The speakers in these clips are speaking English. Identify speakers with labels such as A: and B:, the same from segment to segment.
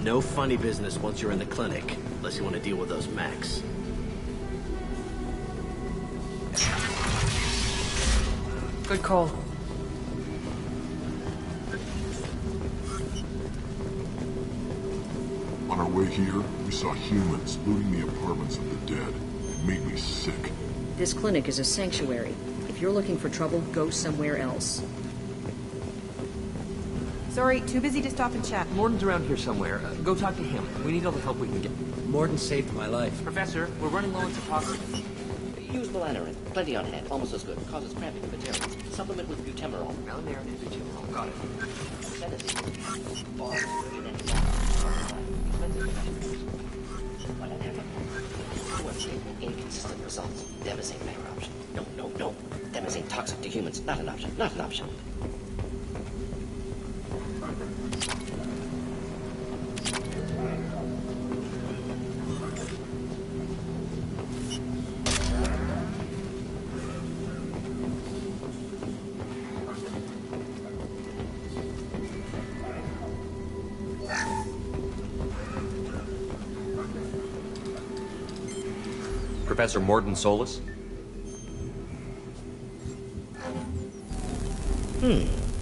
A: No funny business once you're in the clinic, unless you want to deal with those mechs.
B: Good call.
C: On our way here, we saw humans looting the apartments of the dead. It made me sick.
D: This clinic is a sanctuary. If you're looking for trouble, go somewhere else.
B: Sorry, too busy to stop and chat.
E: Morden's around here somewhere. Go talk to him. We need all the help we can get.
F: Morden saved my life.
E: Professor, we're running low on suppositories.
G: Use melanorin. Plenty on hand. Almost as good. Causes cramping in bacteria. Supplement with butemerol.
E: Melanorin and butemerol. Got it.
G: Sedative. Inconsistent results. Demazine better option. No. Demazine toxic to humans. Not an option. Not an option.
H: Professor Morden Solis?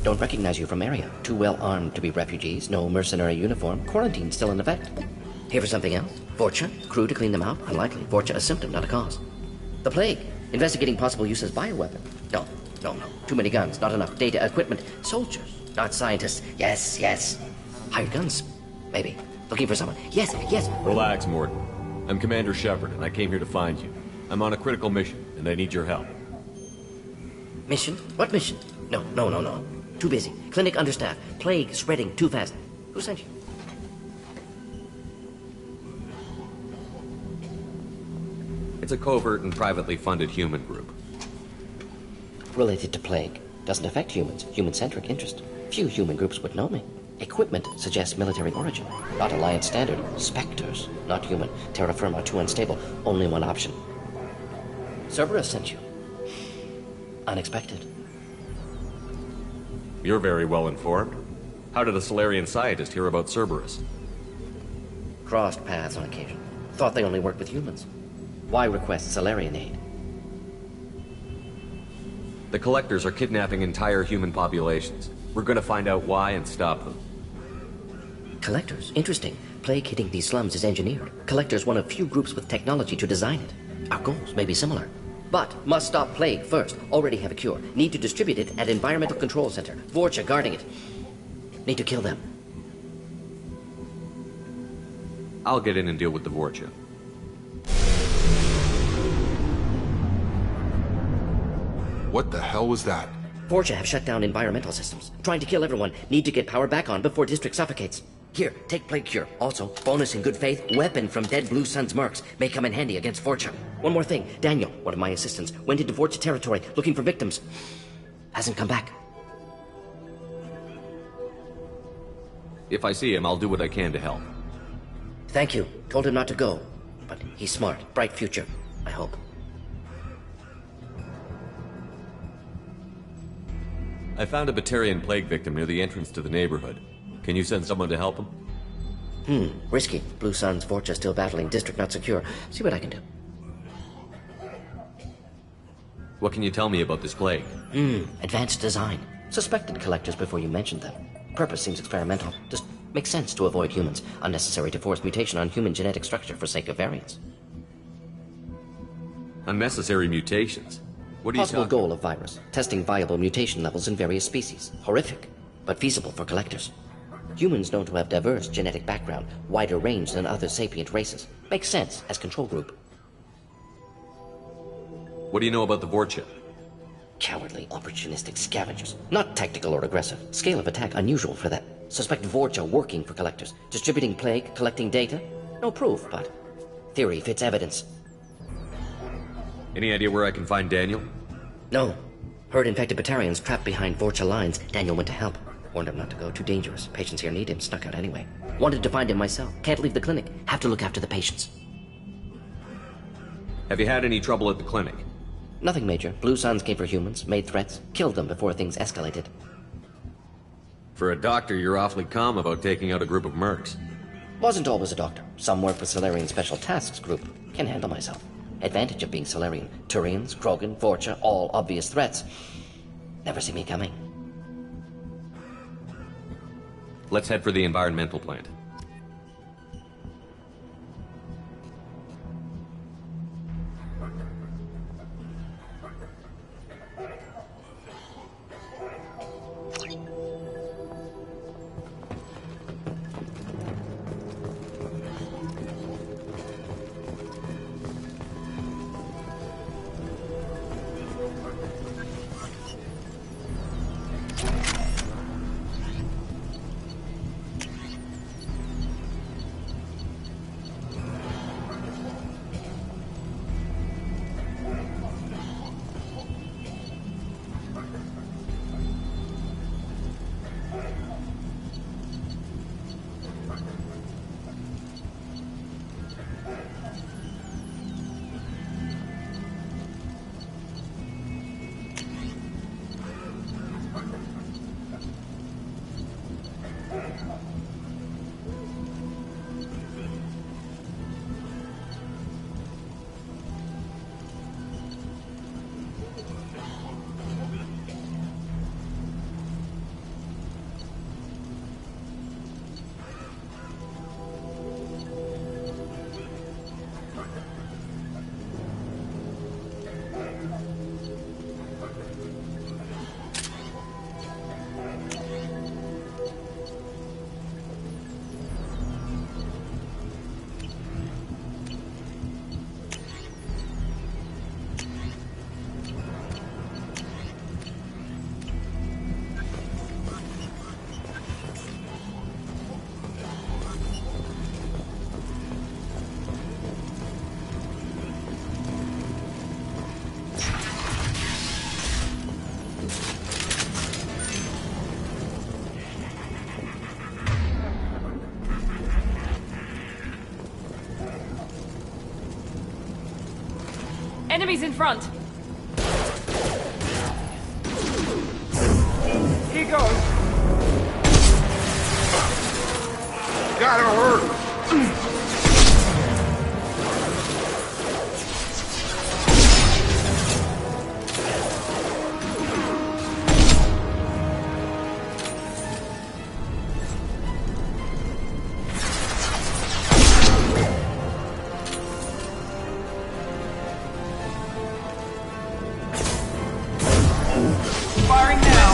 G: Don't recognize you from area. Too well armed to be refugees. No mercenary uniform. Quarantine still in effect. Here for something else? Vorcha? Crew to clean them out? Unlikely. Vorcha a symptom, not a cause. The plague? Investigating possible use as bioweapon? No. Too many guns, not enough data, equipment. Soldiers, not scientists. Yes. Hired guns? Maybe. Looking for someone. Yes.
H: Relax, Morden. I'm Commander Shepard, and I came here to find you. I'm on a critical mission, and I need your help.
G: Mission? What mission? No. Too busy. Clinic understaffed. Plague spreading too fast. Who sent you?
H: It's a covert and privately funded human group.
G: Related to plague. Doesn't affect humans. Human-centric interest. Few human groups would know me. Equipment suggests military origin. Not Alliance standard. Spectres. Not human. Terra firma too unstable. Only one option. Cerberus sent you. Unexpected.
H: You're very well informed. How did a Solarian scientist hear about Cerberus?
G: Crossed paths on occasion. Thought they only worked with humans. Why request Solarian aid?
H: The Collectors are kidnapping entire human populations. We're gonna find out why and stop them.
G: Collectors? Interesting. Plague hitting these slums is engineered. Collectors one of few groups with technology to design it. Our goals may be similar. But must stop plague first. Already have a cure. Need to distribute it at Environmental Control Center. Vorcha guarding it. Need to kill them.
H: I'll get in and deal with the Vorcha.
C: What the hell was that?
G: Vorcha have shut down environmental systems. Trying to kill everyone. Need to get power back on before district suffocates. Here, take plague cure. Also, bonus in good faith, weapon from dead Blue Sun's mercs. May come in handy against Vorcha. One more thing. Daniel, one of my assistants, went into Vorcha territory looking for victims. Hasn't come back.
H: If I see him, I'll do what I can to help.
G: Thank you. Told him not to go. But he's smart. Bright future. I hope.
H: I found a Batarian plague victim near the entrance to the neighborhood. Can you send someone to help him?
G: Risky. Blue Sun's Vorcha still battling. District not secure. See what I can do.
H: What can you tell me about this plague?
G: Advanced design. Suspected collectors before you mentioned them. Purpose seems experimental. Just makes sense to avoid humans. Unnecessary to force mutation on human genetic structure for sake of variants.
H: Unnecessary mutations? What are you
G: Possible
H: talking?
G: goal of virus. Testing viable mutation levels in various species. Horrific, but feasible for collectors. Humans known to have diverse genetic background, wider range than other sapient races. Makes sense as control group.
H: What do you know about the Vorcha?
G: Cowardly, opportunistic scavengers. Not tactical or aggressive. Scale of attack unusual for that. Suspect Vorcha working for collectors. Distributing plague, collecting data. No proof, but theory fits evidence.
H: Any idea where I can find Daniel?
G: No. Heard infected Batarians trapped behind Vorcha lines. Daniel went to help. Warned him not to go. Too dangerous. Patients here need him. Snuck out anyway. Wanted to find him myself. Can't leave the clinic. Have to look after the patients.
H: Have you had any trouble at the clinic?
G: Nothing major. Blue Suns came for humans, made threats, killed them before things escalated.
H: For a doctor, you're awfully calm about taking out a group of mercs.
G: Wasn't always a doctor. Some work with Solarian Special Tasks Group. Can handle myself. Advantage of being Solarian. Turians, Krogan, Vorcha, all obvious threats. Never see me coming.
H: Let's head for the environmental plant.
B: Enemies in front!
I: Here goes!
C: Gotta hurt!
I: Firing now!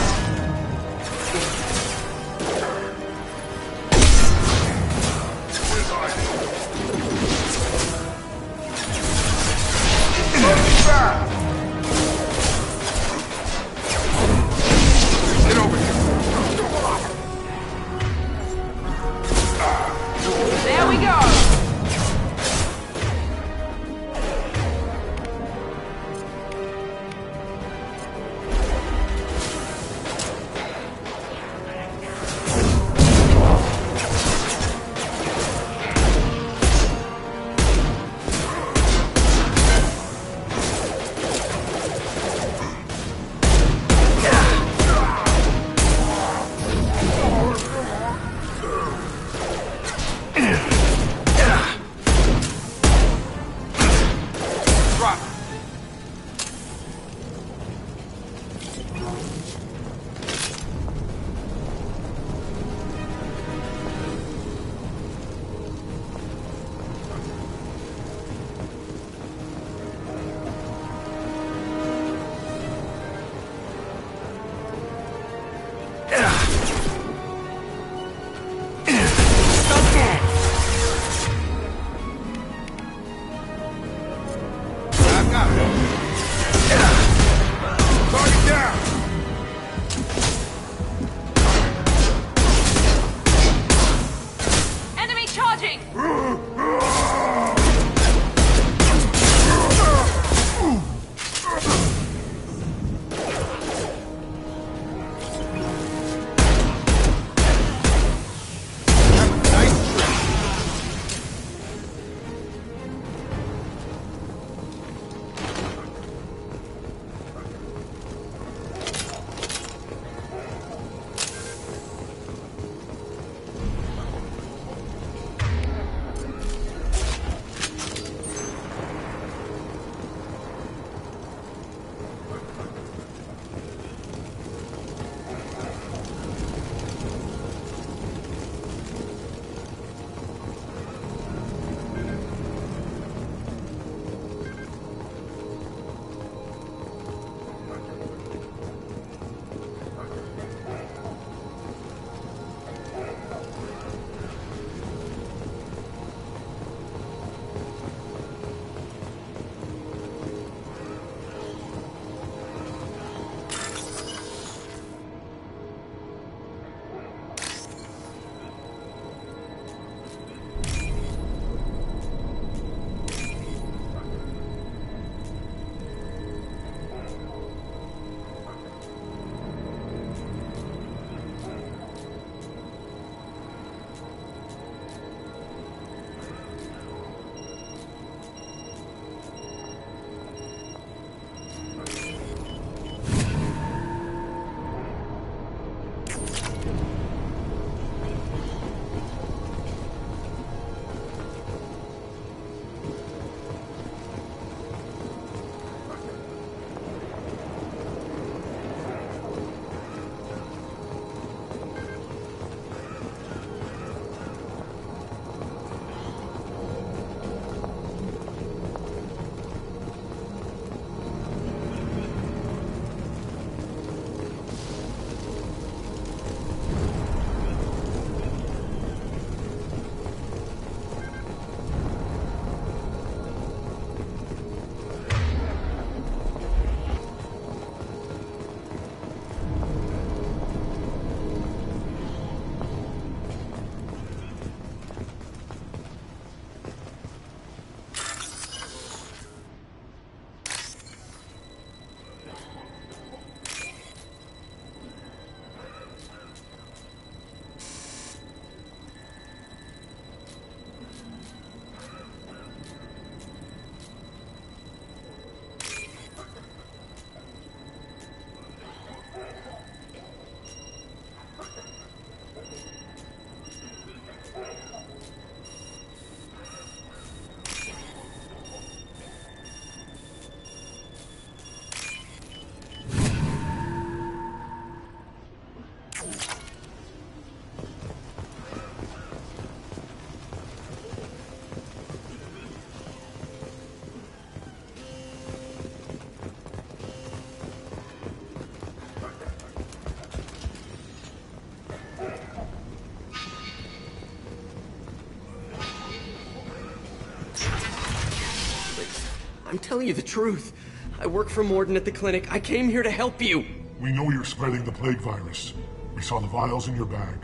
E: telling you the truth. I work for Morden at the clinic. I came here to help you.
C: We know you're spreading the plague virus. We saw the vials in your bag.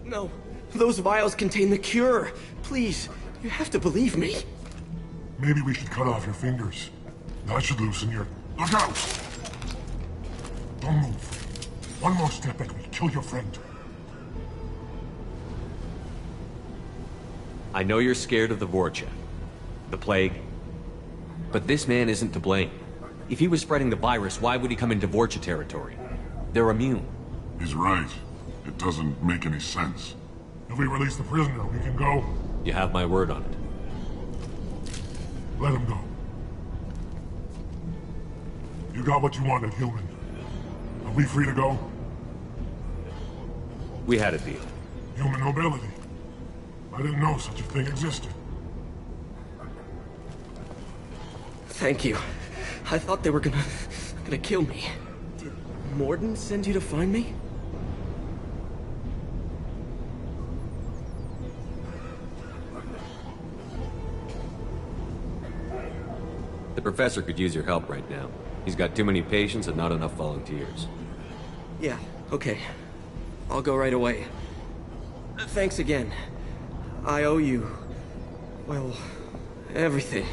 E: No, those vials contain the cure. Please, you have to believe me.
C: Maybe we should cut off your fingers. That should loosen your... Look out! Don't move. One more step and we kill your friend.
H: I know you're scared of the Vorcha, the plague, but this man isn't to blame. If he was spreading the virus, why would he come into Vorcha territory? They're immune.
C: He's right. It doesn't make any sense. If we release the prisoner, we can go.
H: You have my word on it.
C: Let him go. You got what you wanted, human. Are we free to go?
H: We had a deal.
C: Human nobility. I didn't know such a thing existed.
E: Thank you. I thought they were gonna kill me. Did Morden send you to find me?
H: The professor could use your help right now. He's got too many patients and not enough volunteers.
E: Yeah, okay. I'll go right away. Thanks again. I owe you... well, everything.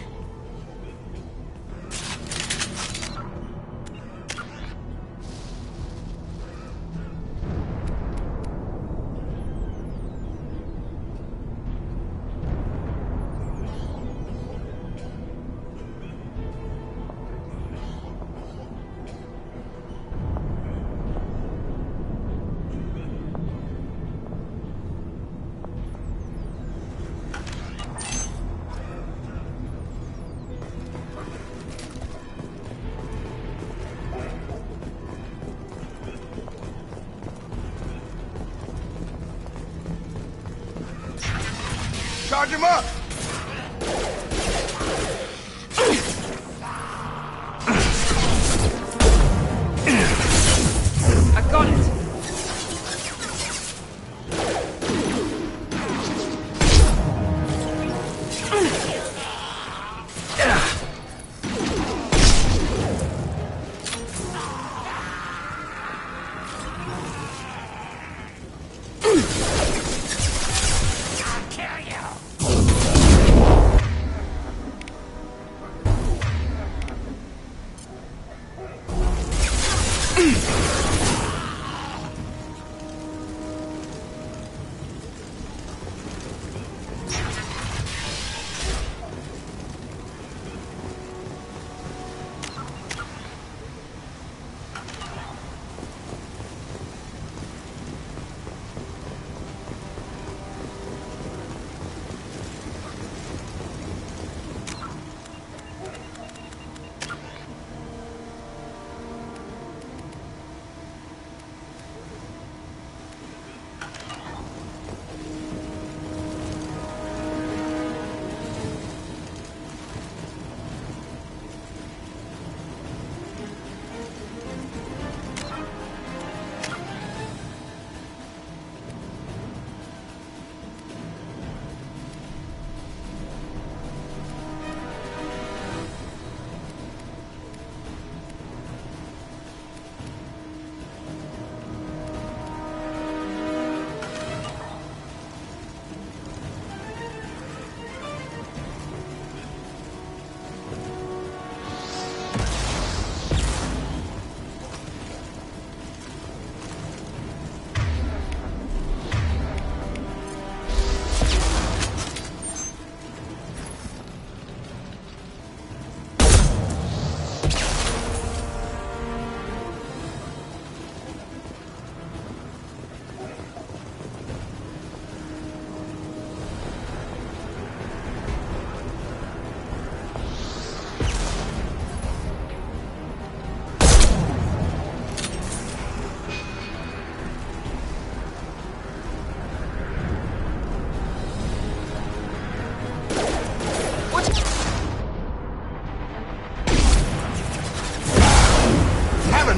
I: Charge him up!
B: I got it!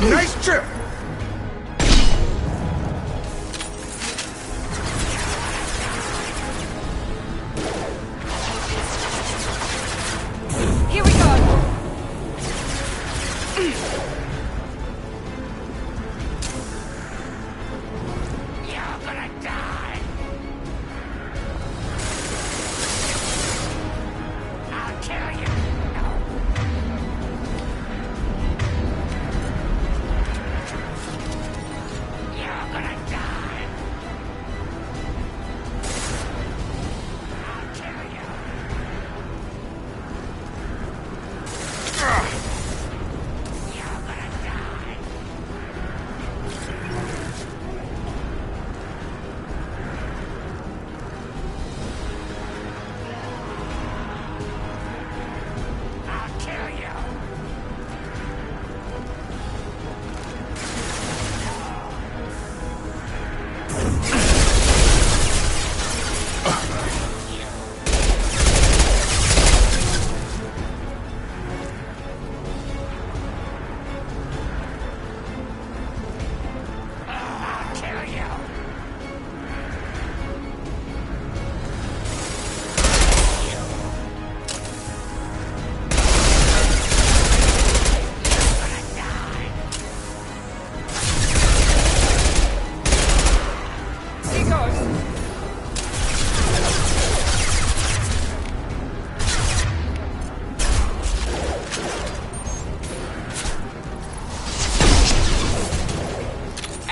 I: Nice trip!
B: Here we go!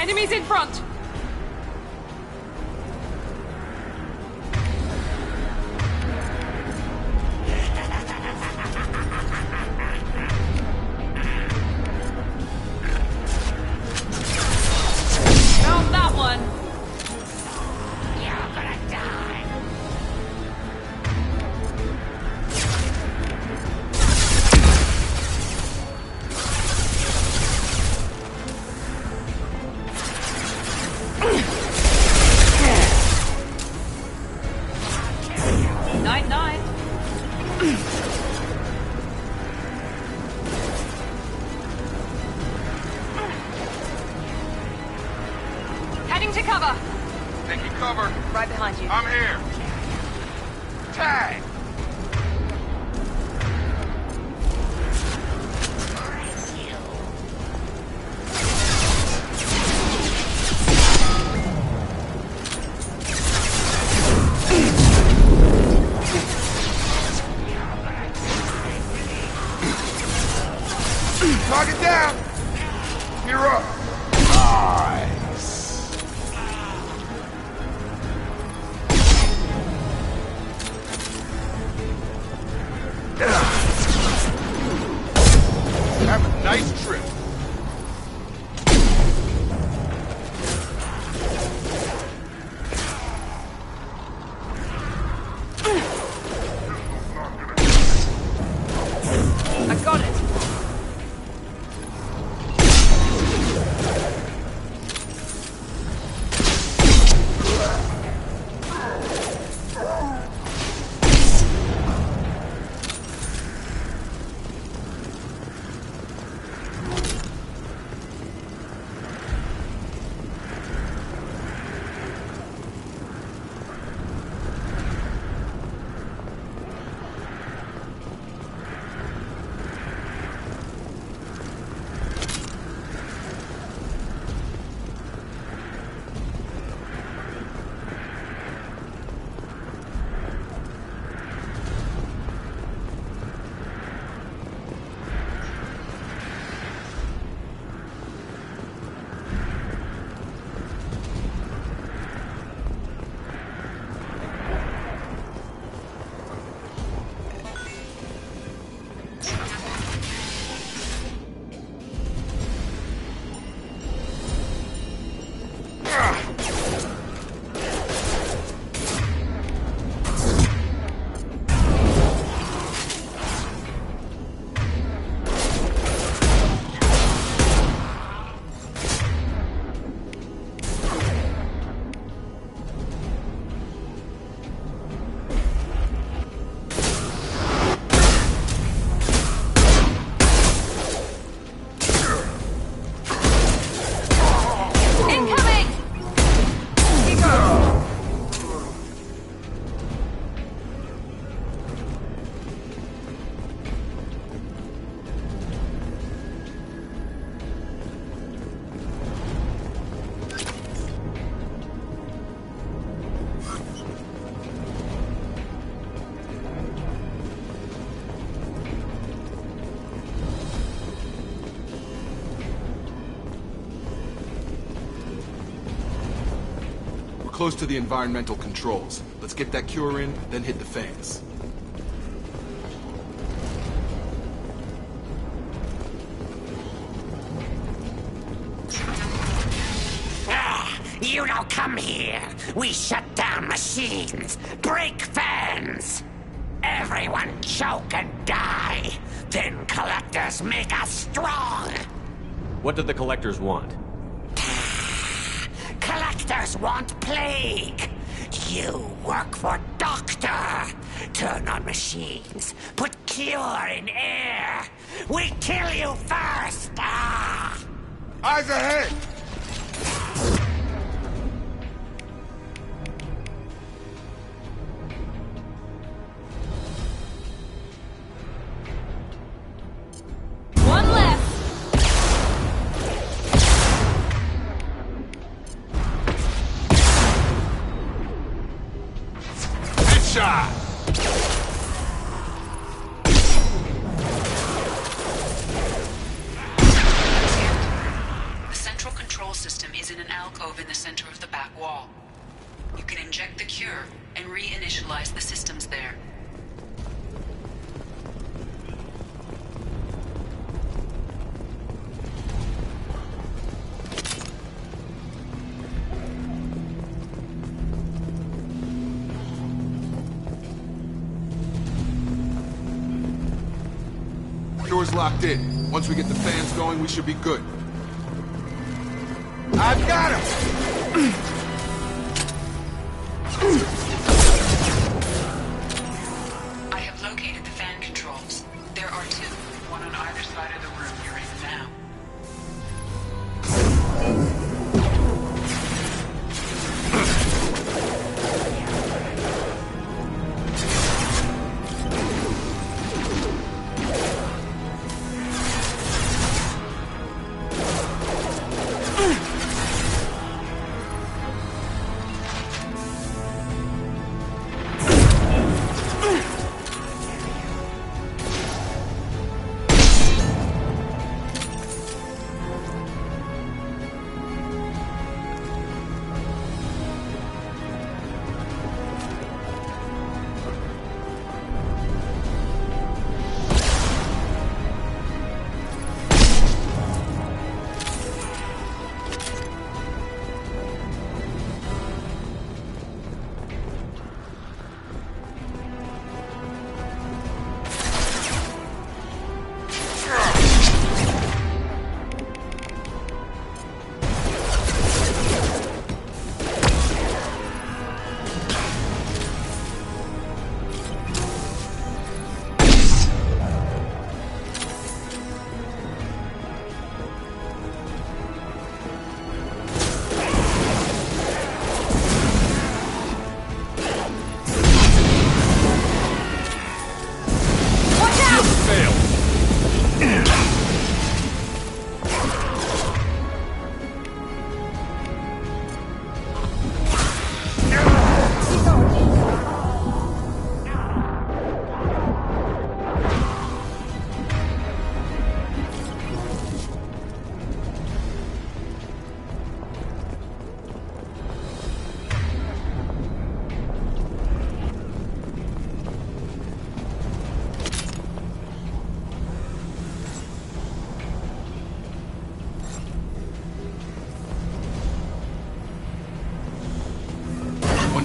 B: Enemies in front! Found that one!
J: You're gonna die!
B: Night-night. Heading to cover.
I: Taking cover.
B: Right behind you.
I: I'm here. Tag! Target down! You're up! Nice! Have a nice trip.
B: I got it.
I: Close to the environmental controls. Let's get that cure in, then hit the fans.
J: You don't come here. We shut down machines, break fans. Everyone choke and die. Then collectors make us strong.
H: What do the collectors want?
J: Collectors want plague. You work for Doctor. Turn on machines. Put cure in air. We kill you first.
I: Eyes ahead!
B: One left.
I: Headshot!
D: The central control
K: control system is in an alcove in the center of the back wall. You can inject the cure and reinitialize the systems there.
I: Door's locked in. Once we get the fans going, we should be good. I've got him!
K: I have located the fan controls. There are two, one on either side of the room you're in now.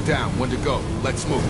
I: Down, one to go. Let's move.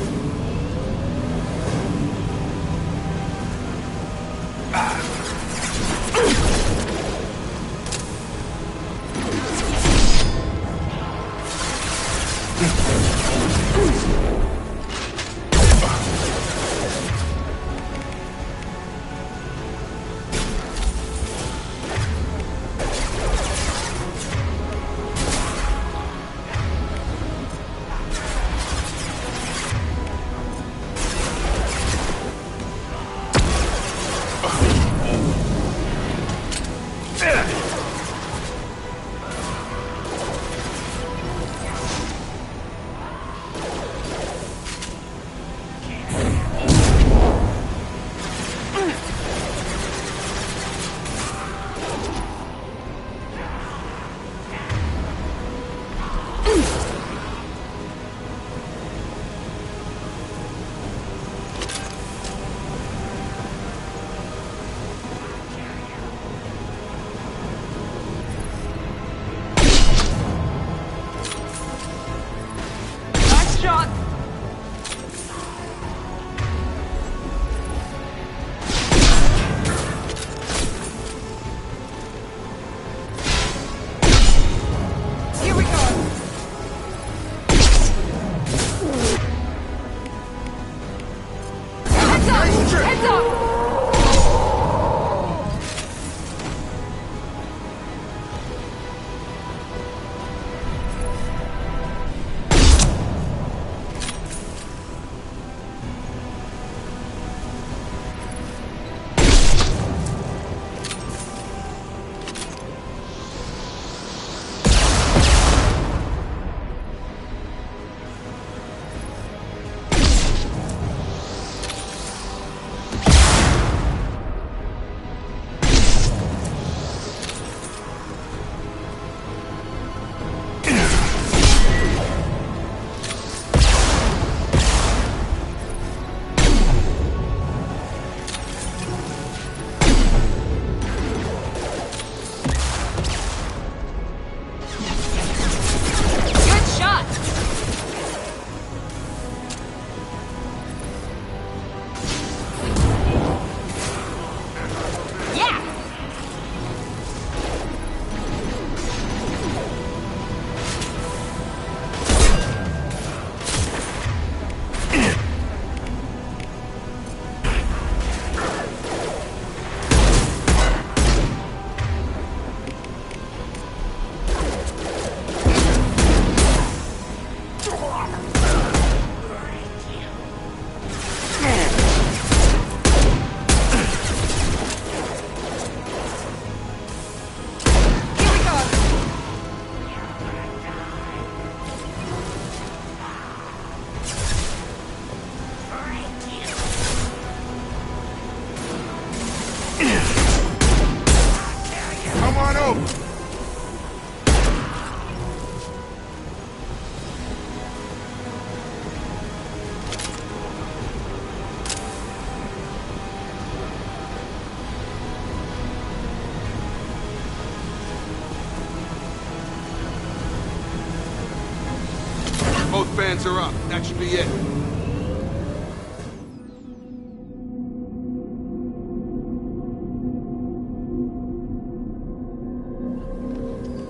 I: Look, fans are up. That should be it.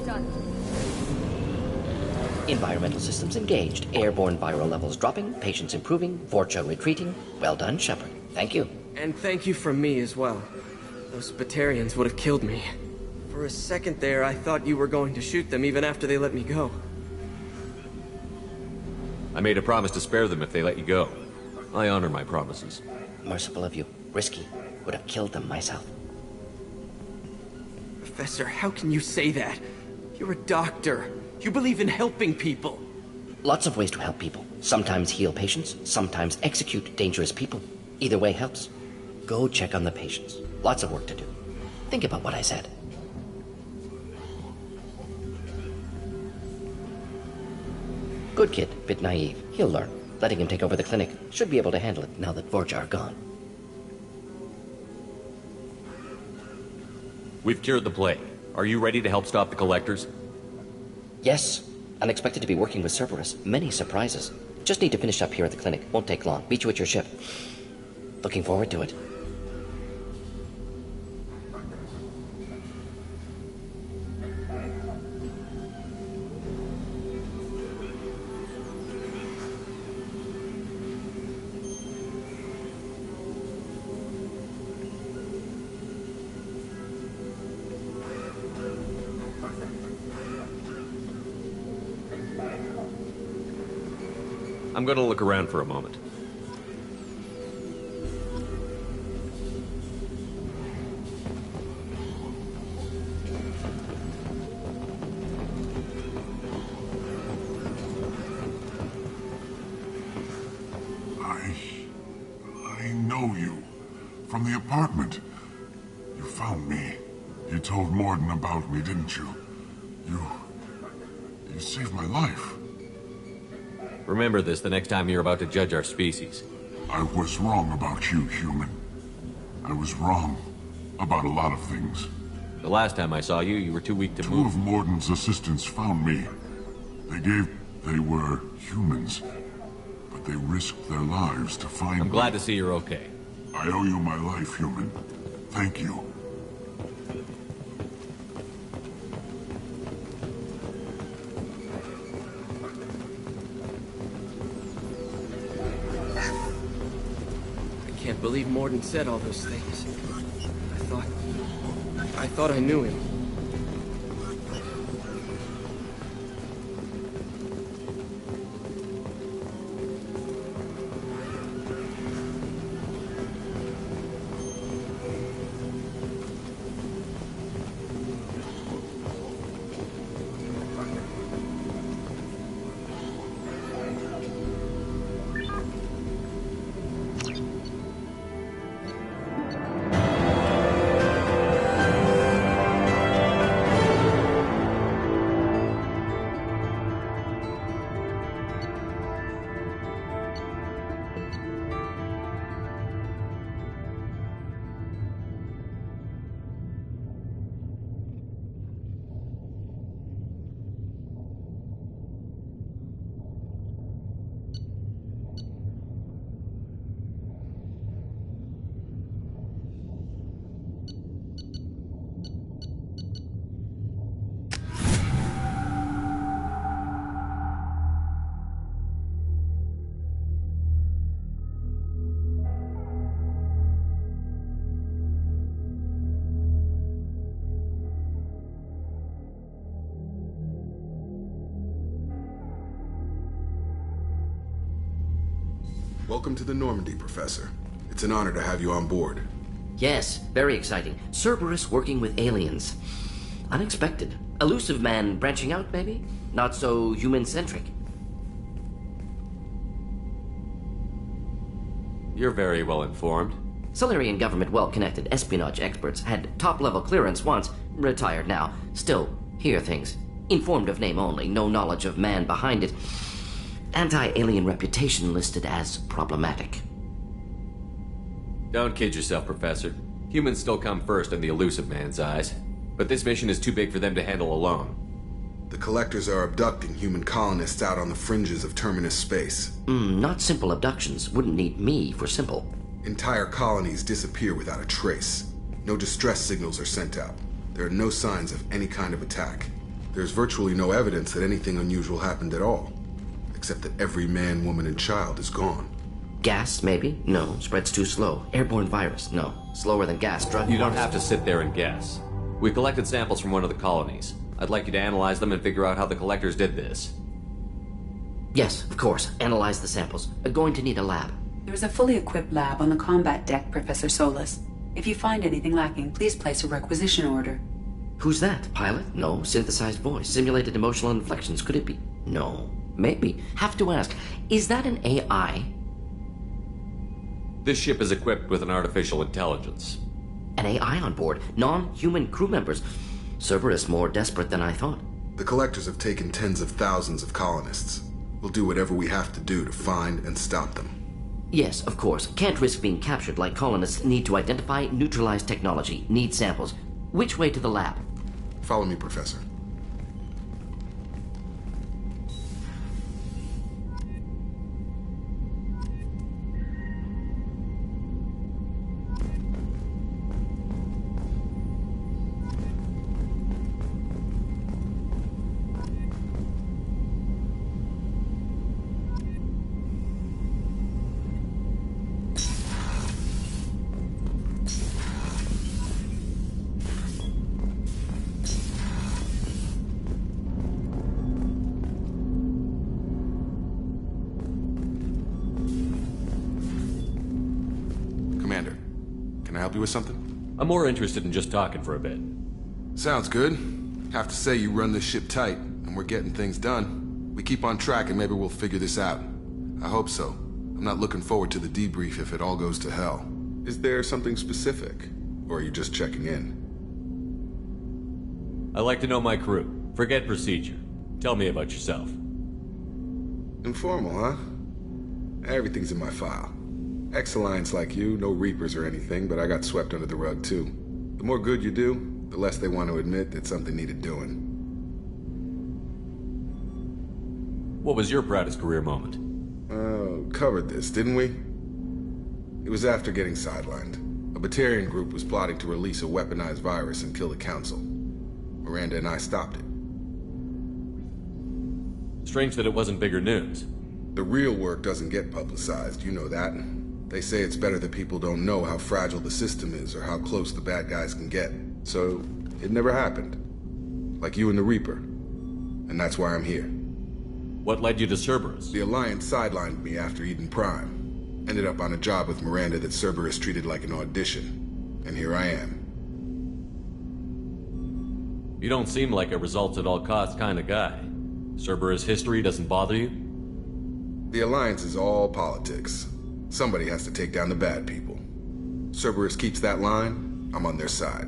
B: Done.
G: Environmental systems engaged. Airborne viral levels dropping. Patients improving. Vorcha retreating. Well done, Shepard. Thank you.
E: And thank you from me as well. Those Batarians would have killed me. For a second there, I thought you were going to shoot them even after they let me go.
H: I made a promise to spare them if they let you go. I honor my promises.
G: Merciful of you. Risky. Would have killed them myself.
E: Professor, how can you say that? You're a doctor. You believe in helping people.
G: Lots of ways to help people. Sometimes heal patients, sometimes execute dangerous people. Either way helps. Go check on the patients. Lots of work to do. Think about what I said. Good kid, bit naive. He'll learn. Letting him take over the clinic. Should be able to handle it now that Vorcha are gone.
H: We've cured the plague. Are you ready to help stop the collectors?
G: Yes. Unexpected to be working with Cerberus. Many surprises. Just need to finish up here at the clinic. Won't take long. Meet you at your ship. Looking forward to it.
H: I'm gonna look around for a moment.
C: I know you. From the apartment. You found me. You told Morden about me, didn't you? You saved my life.
H: Remember this the next time you're about to judge our species.
C: I was wrong about you, human. I was wrong about a lot of things.
H: The last time I saw you, you were too weak to
C: Two
H: move.
C: of Morden's assistants found me. They were humans. But they risked their lives to find me.
H: I'm glad to see you're okay.
C: I owe you my life, human. Thank you.
E: I can't believe Morden said all those things. I thought I knew him.
I: Welcome to the Normandy, Professor. It's an honor to have you on board.
G: Yes, very exciting. Cerberus working with aliens. Unexpected. Elusive man branching out, maybe? Not so human-centric.
H: You're very well informed.
G: Solarian government well-connected espionage experts had top-level clearance once, retired now. Still, hear things. Informed of name only, no knowledge of man behind it. Anti-alien reputation listed as problematic.
H: Don't kid yourself, Professor. Humans still come first in the elusive man's eyes. But this mission is too big for them to handle alone.
I: The Collectors are abducting human colonists out on the fringes of Terminus space.
G: Not simple abductions. Wouldn't need me for simple.
I: Entire colonies disappear without a trace. No distress signals are sent out. There are no signs of any kind of attack. There's virtually no evidence that anything unusual happened at all, except that every man, woman, and child is gone.
G: Gas, maybe? No. Spreads too slow. Airborne virus? No. Slower than gas. Drug.
H: You don't have to sit there and guess. We collected samples from one of the colonies. I'd like you to analyze them and figure out how the Collectors did this.
G: Yes, of course. Analyze the samples. Going to need a lab.
K: There is a fully equipped lab on the combat deck, Professor Solis. If you find anything lacking, please place a requisition order.
G: Who's that? Pilot? No. Synthesized voice. Simulated emotional inflections. Could it be? No. Maybe. Have to ask. Is that an AI?
H: This ship is equipped with an artificial intelligence.
G: An AI on board? Non-human crew members? Cerberus more desperate than I thought.
I: The Collectors have taken tens of thousands of colonists. We'll do whatever we have to do to find and stop them.
G: Yes, of course. Can't risk being captured like colonists need to identify, neutralize technology, need samples. Which way to the lab?
I: Follow me, Professor. Commander, can I help you with something?
H: I'm more interested in just talking for a bit.
I: Sounds good. Have to say you run this ship tight, and we're getting things done. We keep on track and maybe we'll figure this out. I hope so. I'm not looking forward to the debrief if it all goes to hell. Is there something specific? Or are you just checking in?
H: I like to know my crew. Forget procedure. Tell me about yourself.
I: Informal, huh? Everything's in my file. Ex-Alliance like you, no Reapers or anything, but I got swept under the rug too. The more good you do, the less they want to admit that something needed doing.
H: What was your proudest career moment?
I: Covered this, didn't we? It was after getting sidelined. A Batarian group was plotting to release a weaponized virus and kill the Council. Miranda and I stopped it.
H: Strange that it wasn't bigger news.
I: The real work doesn't get publicized, you know that. They say it's better that people don't know how fragile the system is or how close the bad guys can get. So, it never happened. Like you and the Reaper. And that's why I'm here.
H: What led you to Cerberus?
I: The Alliance sidelined me after Eden Prime. Ended up on a job with Miranda that Cerberus treated like an audition. And here I am.
H: You don't seem like a results at all costs kind of guy. Cerberus history doesn't bother you?
I: The Alliance is all politics. Somebody has to take down the bad people. Cerberus keeps that line, I'm on their side.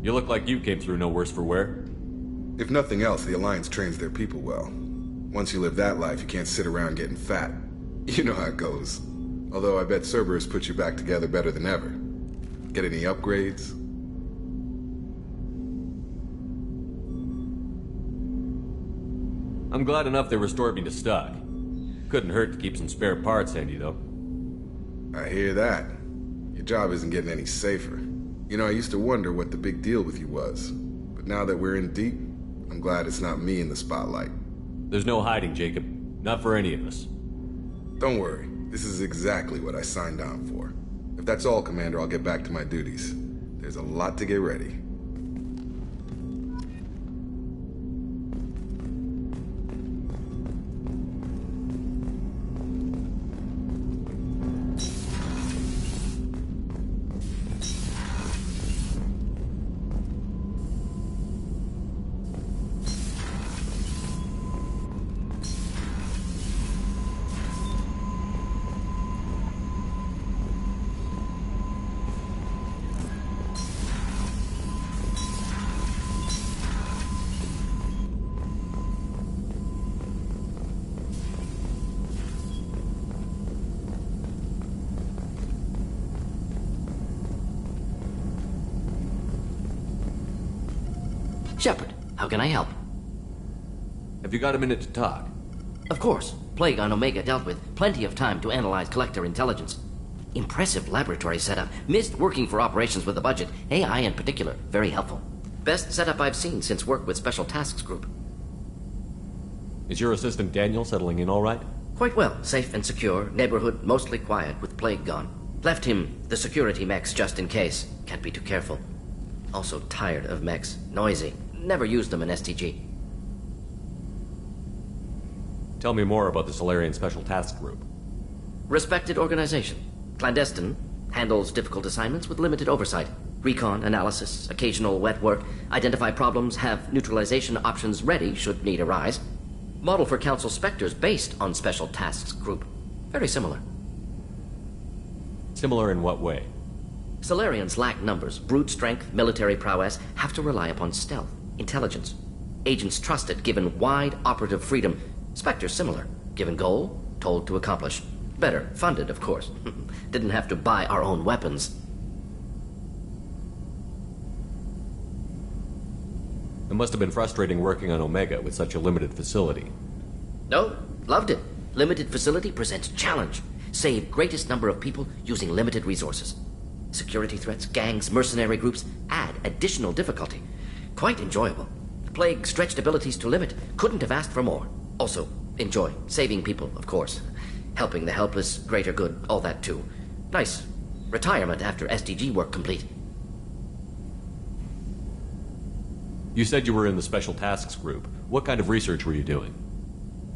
H: You look like you came through no worse for wear.
I: If nothing else, the Alliance trains their people well. Once you live that life, you can't sit around getting fat. You know how it goes. Although I bet Cerberus puts you back together better than ever. Get any upgrades?
H: I'm glad enough they restored me to stock. Couldn't hurt to keep some spare parts handy, though.
I: I hear that. Your job isn't getting any safer. You know, I used to wonder what the big deal with you was. But now that we're in deep, I'm glad it's not me in the spotlight.
H: There's no hiding, Jacob. Not for any of us.
I: Don't worry. This is exactly what I signed on for. If that's all, Commander, I'll get back to my duties. There's a lot to get ready.
G: Shepard, how can I help?
H: Have you got a minute to talk?
G: Of course. Plague on Omega dealt with. Plenty of time to analyze collector intelligence. Impressive laboratory setup. Missed working for operations with a budget. AI in particular. Very helpful. Best setup I've seen since work with Special Tasks Group.
H: Is your assistant Daniel settling in all right?
G: Quite well. Safe and secure. Neighborhood mostly quiet with Plague gone. Left him the security mechs just in case. Can't be too careful. Also tired of mechs. Noisy. Never used them in STG.
H: Tell me more about the Solarian Special Task Group.
G: Respected organization. Clandestine. Handles difficult assignments with limited oversight. Recon, analysis, occasional wet work. Identify problems, have neutralization options ready should need arise. Model for Council Spectres based on Special Tasks Group. Very similar.
H: Similar in what way?
G: Solarians lack numbers, brute strength, military prowess, have to rely upon stealth, intelligence. Agents trusted, given wide operative freedom. Spectres similar, given goal, told to accomplish. Better, funded, of course. Didn't have to buy our own weapons.
H: It must have been frustrating working on Omega with such a limited facility.
G: No, loved it. Limited facility presents challenge. Save greatest number of people using limited resources. Security threats, gangs, mercenary groups add additional difficulty. Quite enjoyable. Plague stretched abilities to limit. Couldn't have asked for more. Also, enjoy. Saving people, of course. Helping the helpless, greater good, all that too. Nice. Retirement after SDG work complete.
H: You said you were in the Special Tasks Group. What kind of research were you doing?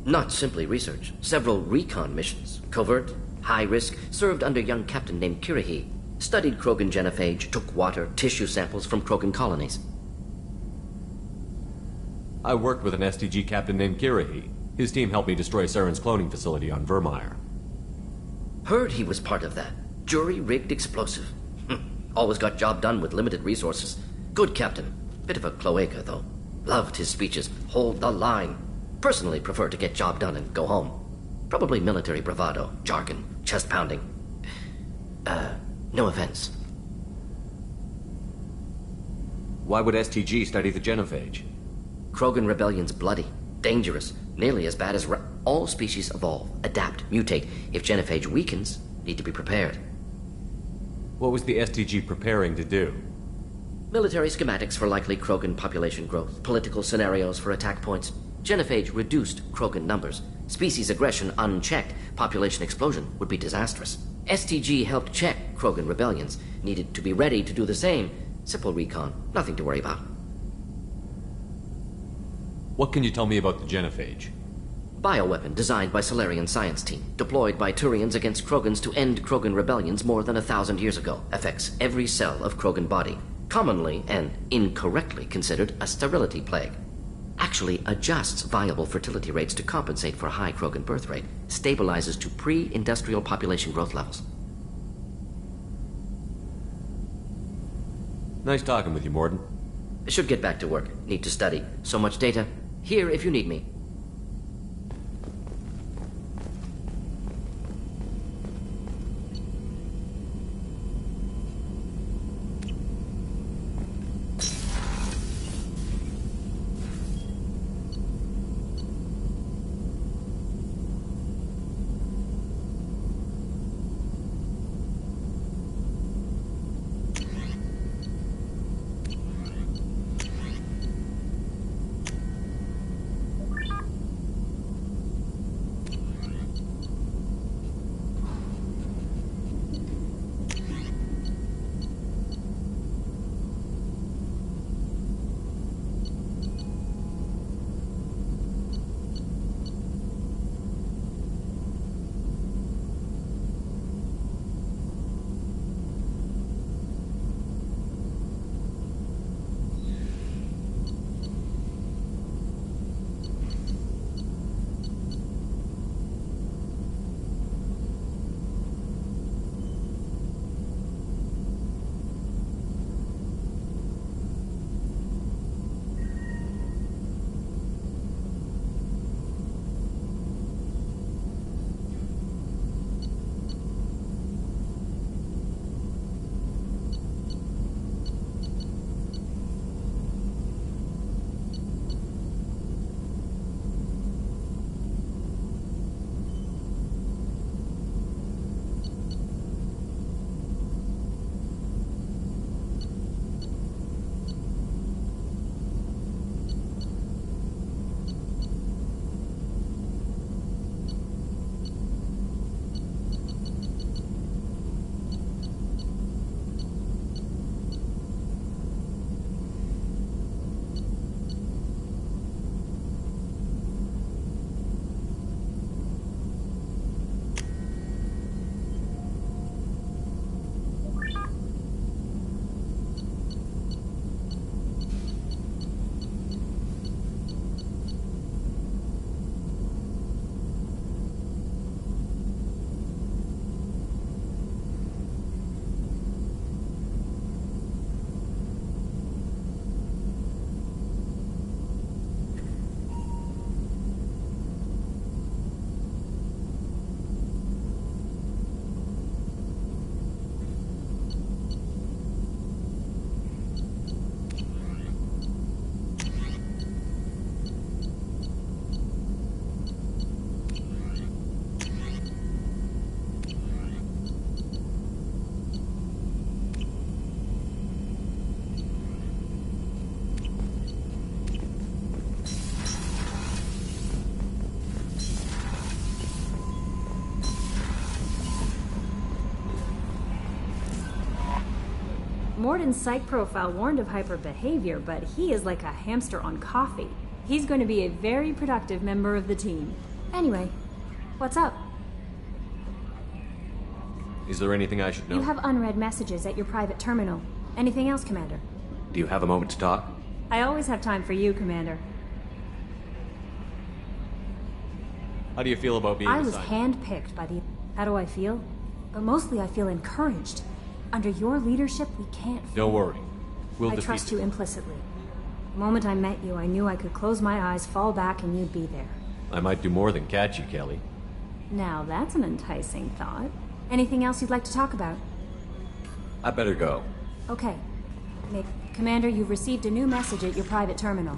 G: Not simply research. Several recon missions. Covert, high risk, served under young captain named Kirihi. Studied Krogan genophage, took water, tissue samples from Krogan colonies.
H: I worked with an STG captain named Kirihi. His team helped me destroy Saren's cloning facility on Vermeer.
G: Heard he was part of that. Jury-rigged explosive. Always got job done with limited resources. Good captain. Bit of a cloaca, though. Loved his speeches. Hold the line. Personally prefer to get job done and go home. Probably military bravado, jargon, chest pounding. No offense.
H: Why would STG study the genophage?
G: Krogan rebellion's bloody, dangerous, nearly as bad as all species evolve, adapt, mutate. If genophage weakens, need to be prepared.
H: What was the STG preparing to do?
G: Military schematics for likely Krogan population growth, political scenarios for attack points. Genophage reduced Krogan numbers. Species aggression unchecked, population explosion would be disastrous. STG helped check Krogan rebellions. Needed to be ready to do the same. Simple recon, nothing to worry about.
H: What can you tell me about the genophage?
G: Bioweapon designed by Solarian science team, deployed by Turians against Krogans to end Krogan rebellions more than 1,000 years ago. Affects every cell of Krogan body. Commonly and incorrectly considered a sterility plague. Actually adjusts viable fertility rates to compensate for a high Krogan birth rate. Stabilizes to pre-industrial population growth levels.
H: Nice talking with you, Morden.
G: Should get back to work. Need to study. So much data. Here if you need me.
B: Morden's psych profile warned of hyper behavior, but he is like a hamster on coffee. He's going to be a very productive member of the team. Anyway, what's up?
H: Is there anything I should know?
B: You have unread messages at your private terminal. Anything else, Commander?
H: Do you have a moment to talk?
B: I always have time for you, Commander.
H: How do you feel about being
B: I was
H: assigned?
B: handpicked by the... How do I feel? But mostly I feel encouraged. Under your leadership, we can't fail.
H: Don't worry. We'll
B: I
H: defeat
B: trust
H: them.
B: you implicitly. The moment I met you, I knew I could close my eyes, fall back, and you'd be there.
H: I might do more than catch you, Kelly.
B: Now that's an enticing thought. Anything else you'd like to talk about?
H: I better go.
B: Okay. Commander, you've received a new message at your private terminal.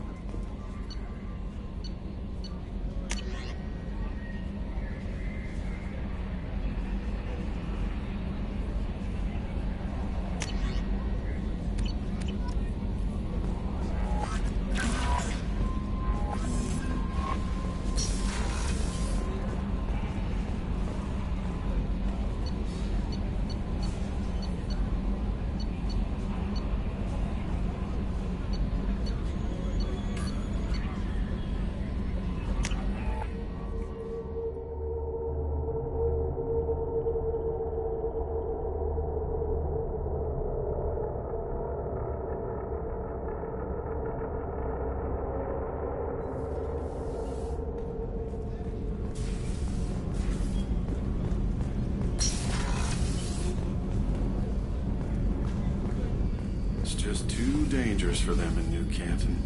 L: Just too dangerous for them in New Canton.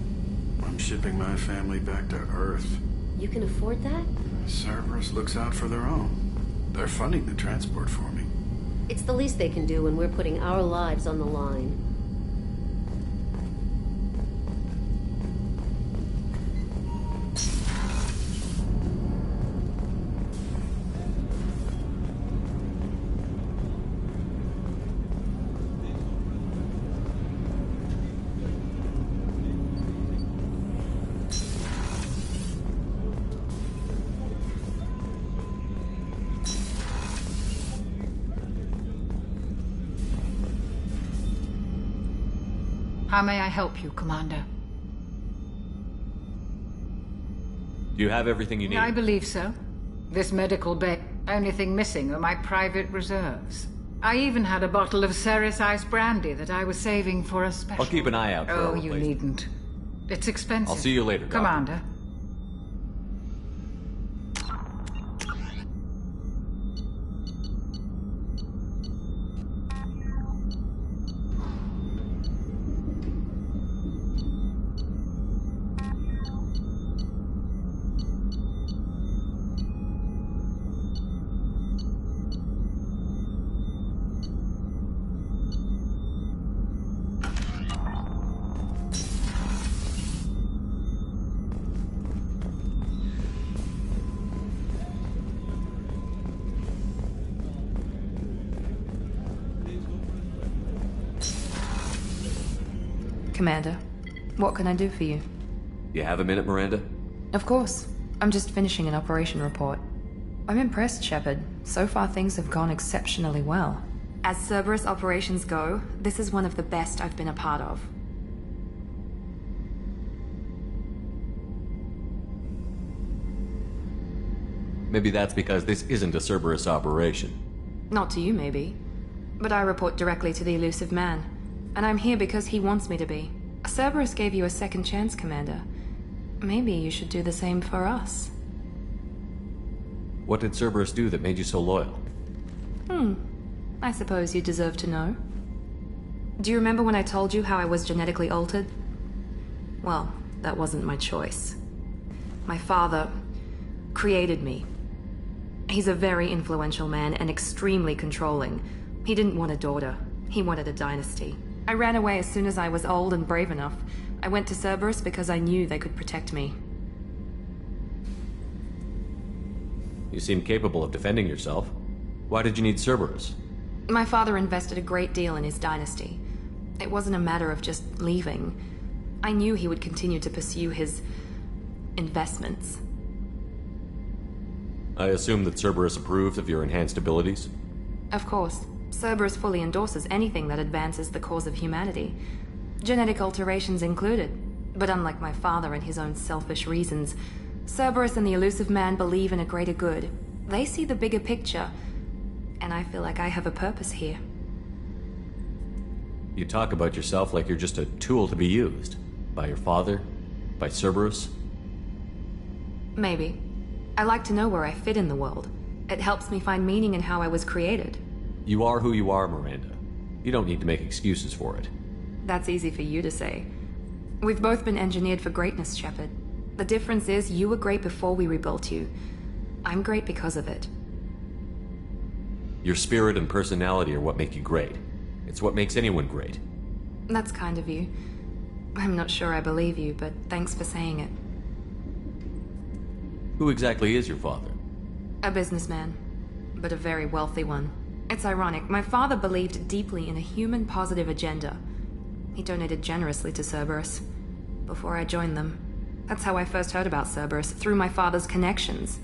L: I'm shipping my family back to Earth.
M: You can afford that?
L: Cerberus looks out for their own. They're funding the transport for me.
M: It's the least they can do when we're putting our lives on the line.
K: How may I help you, Commander?
H: Do you have everything you need?
K: I believe so. This medical bay. Only thing missing are my private reserves. I even had a bottle of Ceres Ice brandy that I was saving for a special...
H: I'll keep an eye out for a
K: Oh, you
H: replacement.
K: needn't. It's expensive.
H: I'll see you later, Doctor.
K: Commander.
N: Commander, what can I do for you?
H: You have a minute, Miranda?
N: Of course. I'm just finishing an operation report. I'm impressed, Shepard. So far things have gone exceptionally well. As Cerberus operations go, this is one of the best I've been a part of.
H: Maybe that's because this isn't a Cerberus operation.
N: Not to you, maybe. But I report directly to the elusive man. And I'm here because he wants me to be. Cerberus gave you a second chance, Commander. Maybe you should do the same for us.
H: What did Cerberus do that made you so loyal?
N: I suppose you deserve to know. Do you remember when I told you how I was genetically altered? Well, that wasn't my choice. My father created me. He's a very influential man and extremely controlling. He didn't want a daughter. He wanted a dynasty. I ran away as soon as I was old and brave enough. I went to Cerberus because I knew they could protect me.
H: You seem capable of defending yourself. Why did you need Cerberus?
N: My father invested a great deal in his dynasty. It wasn't a matter of just leaving. I knew he would continue to pursue his investments.
H: I assume that Cerberus approved of your enhanced abilities?
N: Of course. Cerberus fully endorses anything that advances the cause of humanity, genetic alterations included. But unlike my father and his own selfish reasons, Cerberus and the elusive man believe in a greater good. They see the bigger picture, and I feel like I have a purpose here.
H: You talk about yourself like you're just a tool to be used. By your father? By Cerberus?
N: Maybe. I like to know where I fit in the world. It helps me find meaning in how I was created.
H: You are who you are, Miranda. You don't need to make excuses for it.
N: That's easy for you to say. We've both been engineered for greatness, Shepard. The difference is you were great before we rebuilt you. I'm great because of it.
H: Your spirit and personality are what make you great. It's what makes anyone great.
N: That's kind of you. I'm not sure I believe you, but thanks for saying it.
H: Who exactly is your father?
N: A businessman, but a very wealthy one. It's ironic, my father believed deeply in a human-positive agenda. He donated generously to Cerberus before I joined them. That's how I first heard about Cerberus, through my father's connections.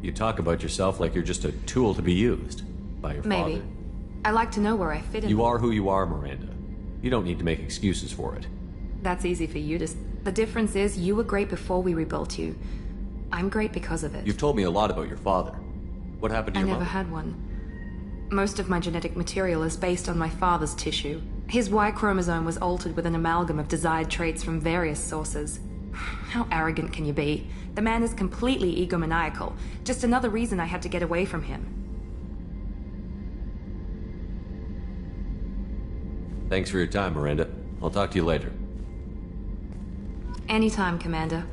H: You talk about yourself like you're just a tool to be used. By your
N: Maybe.
H: father.
N: I like to know where I fit in.
H: You are who you are, Miranda. You don't need to make excuses for it.
N: That's easy for you to... The difference is you were great before we rebuilt you. I'm great because of it.
H: You've told me a lot about your father. What happened to your mother?
N: I never had one. Most of my genetic material is based on my father's tissue. His Y chromosome was altered with an amalgam of desired traits from various sources. How arrogant can you be? The man is completely egomaniacal. Just another reason I had to get away from him.
H: Thanks for your time, Miranda. I'll talk to you later.
N: Anytime, Commander.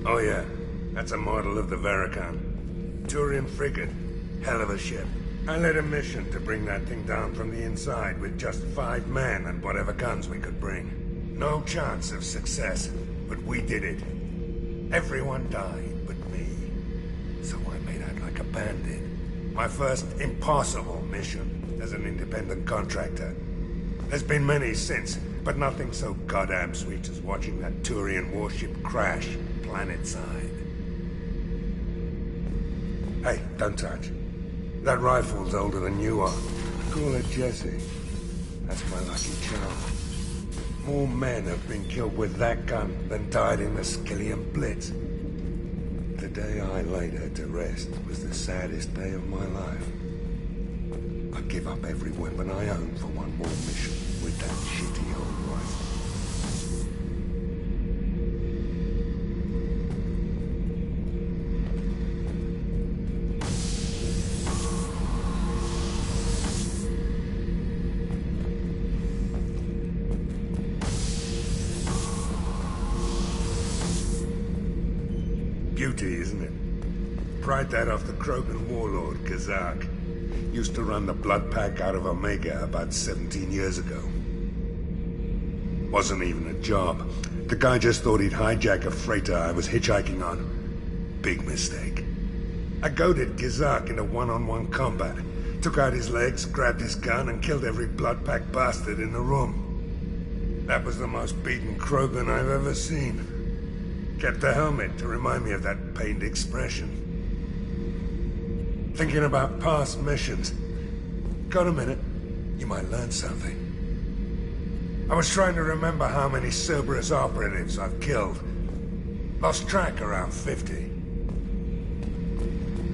O: Oh yeah, that's a model of the Veracon. Turian frigate. Hell of a ship. I led a mission to bring that thing down from the inside with just 5 men and whatever guns we could bring. No chance of success, but we did it. Everyone died but me. So I made out like a bandit. My first impossible mission as an independent contractor. There's been many since, but nothing so goddamn sweet as watching that Turian warship crash planet-side. Hey, don't touch. That rifle's older than you are. Call it Jesse. That's my lucky charm. More men have been killed with that gun than died in the Skillian Blitz. The day I laid her to rest was the saddest day of my life. I'd give up every weapon I own for one more mission with that shitty old rifle. Beauty, isn't it? Pried that off the Krogan warlord, Kazak. Used to run the blood pack out of Omega about 17 years ago. Wasn't even a job. The guy just thought he'd hijack a freighter I was hitchhiking on. Big mistake. I goaded Kazak into one-on-one combat. Took out his legs, grabbed his gun, and killed every blood pack bastard in the room. That was the most beaten Krogan I've ever seen. Kept a helmet to remind me of that pained expression. Thinking about past missions. Got a minute? You might learn something. I was trying to remember how many Cerberus operatives I've killed. Lost track around 50.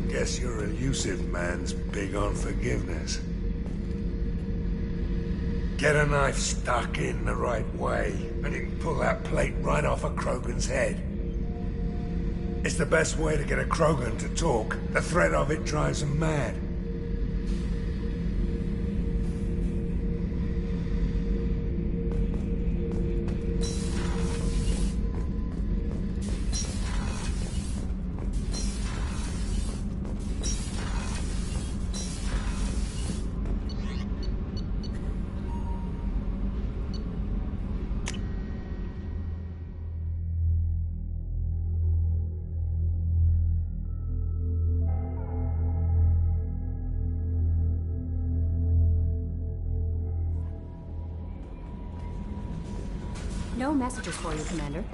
O: Guess your elusive man's big on forgiveness. Get a knife stuck in the right way, and you can pull that plate right off a Krogan's head. It's the best way to get a Krogan to talk. The threat of it drives him mad.
B: No messages for you, Commander.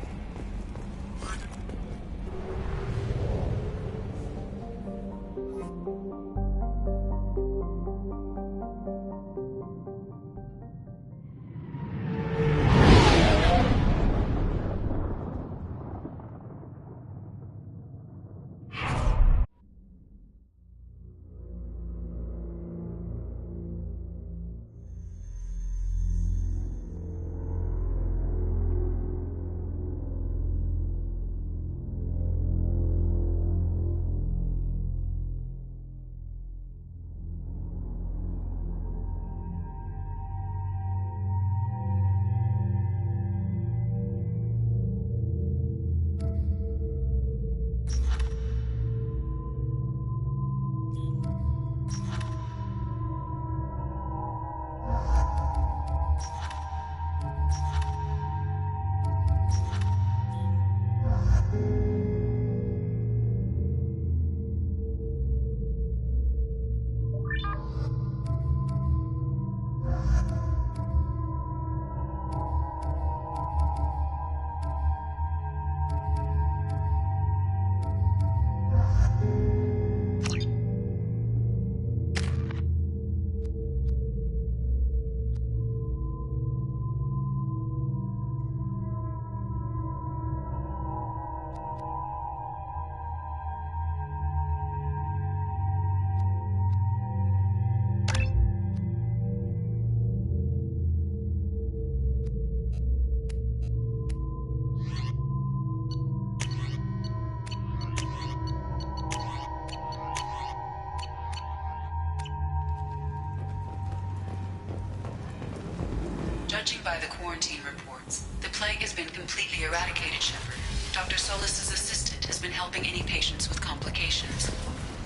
P: Judging by the quarantine reports, the plague has been completely eradicated, Shepard. Dr. Solis's assistant has been helping any patients with complications.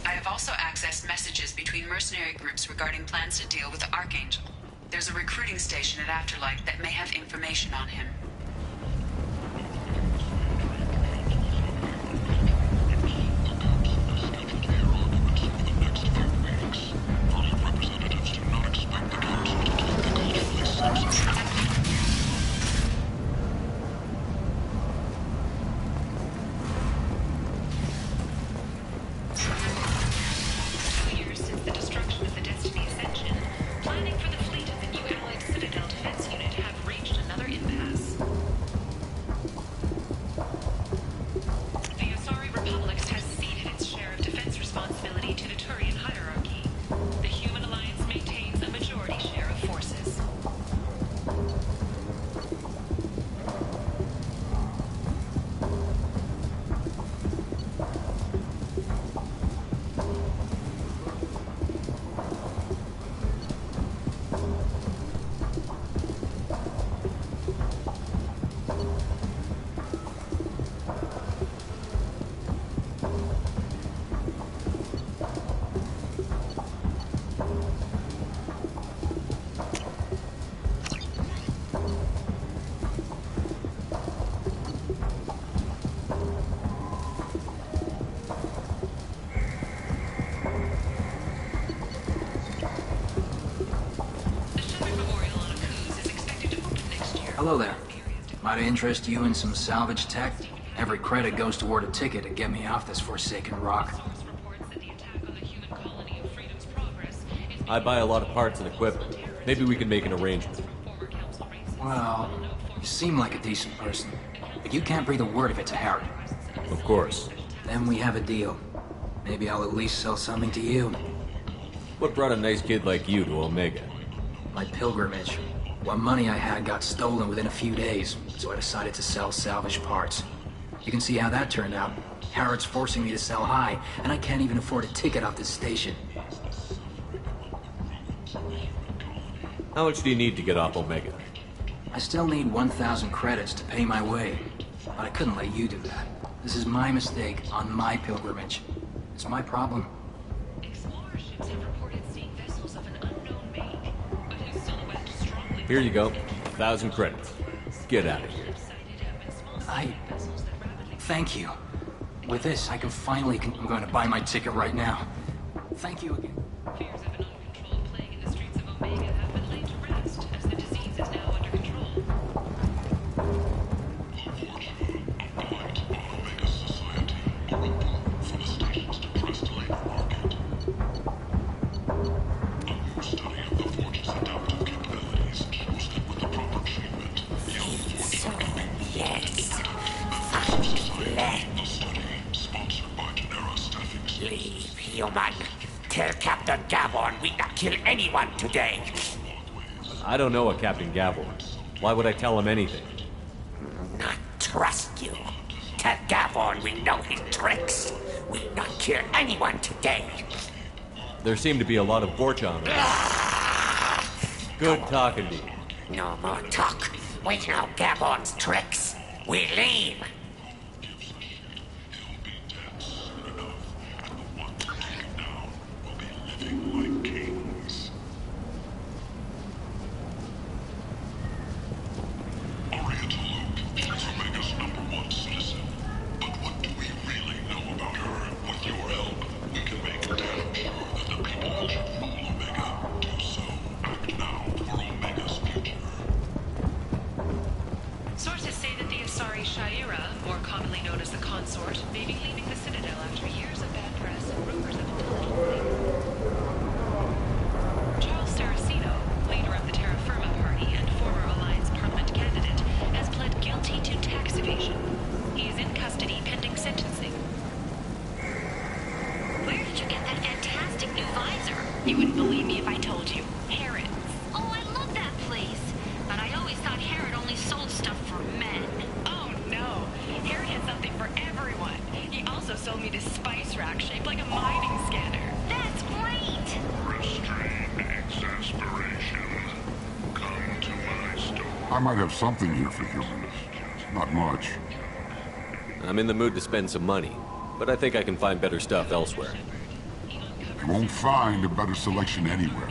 P: I have also accessed messages between mercenary groups regarding plans to deal with the Archangel. There's a recruiting station at Afterlight that may have information on him.
Q: Hello there. Might interest you in some salvage tech? Every credit goes toward a ticket to get me off this forsaken rock.
H: I buy a lot of parts and equipment. Maybe we can make an arrangement.
Q: Well, you seem like a decent person, but you can't breathe a word of it to Harry.
H: Of course.
Q: Then we have a deal. Maybe I'll at least sell something to you.
H: What brought a nice kid like you to Omega?
Q: My pilgrimage. What money I had got stolen within a few days, so I decided to sell salvage parts. You can see how that turned out. Harrod's forcing me to sell high, and I can't even afford a ticket off this station.
H: How much do you need to get off Omega?
Q: I still need 1,000 credits to pay my way, but I couldn't let you do that. This is my mistake on my pilgrimage. It's my problem.
H: Here you go. 1,000 credits. Get out of here.
Q: Thank you. With this, I can finally... I'm going to buy my ticket right now. Thank you again.
P: Fears of an uncontrolled plague in the streets of Omega have been laid to rest, as the disease is now under control.
J: Human, tell Captain Gavon we not kill anyone today.
H: I don't know a Captain Gavel. Why would I tell him anything?
J: Not trust you. Tell Gavon we know his tricks. We not kill anyone today.
H: There seem to be a lot of Vorcha on there. Good talking to you.
J: No more talk. We know Gavon's tricks. We leave.
P: Sources say that the Asari Shaira, more commonly known as the Consort, may be leaving the Citadel after years of bad press and rumors of intelligent Charles Saraceno, leader of the Terra Firma Party and former Alliance Parliament candidate, has pled guilty to tax evasion. He is in custody pending sentencing.
R: Where did you get that fantastic new visor?
P: You wouldn't believe me if I told you. Herod.
R: Oh, I love that place. But I always thought Herod only sold stuff for men.
P: Oh no, Herod had something for everyone. He also sold me this spice rack shaped like a mining scanner.
R: That's great!
C: Restrain exasperation. Come to my store. I might have something here for humans. Not much.
H: I'm in the mood to spend some money, but I think I can find better stuff elsewhere.
C: You won't find a better selection anywhere.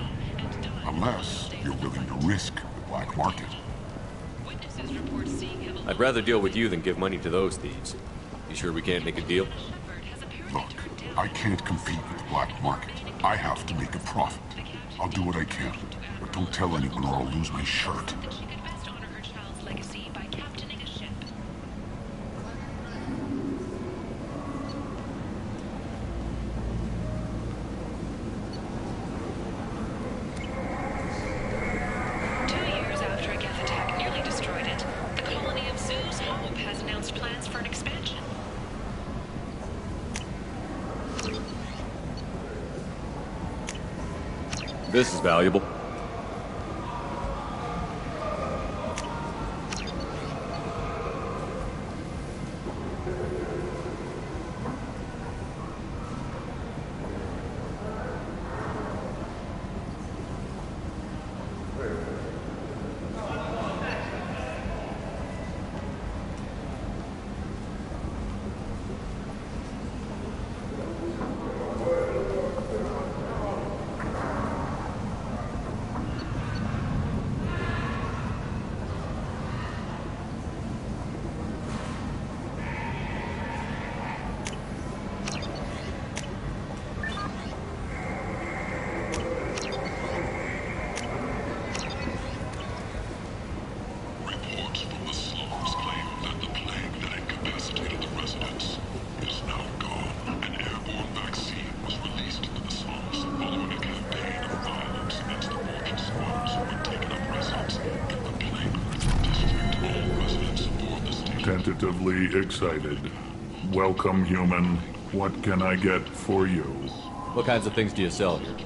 C: Unless you're willing to risk the black market.
H: I'd rather deal with you than give money to those thieves. You sure we can't make a deal?
C: Look, I can't compete with the black market. I have to make a profit. I'll do what I can, but don't tell anyone or I'll lose my shirt.
H: This is valuable.
C: tentatively excited. Welcome, human. What can I get for you?
H: What kinds of things do you sell here?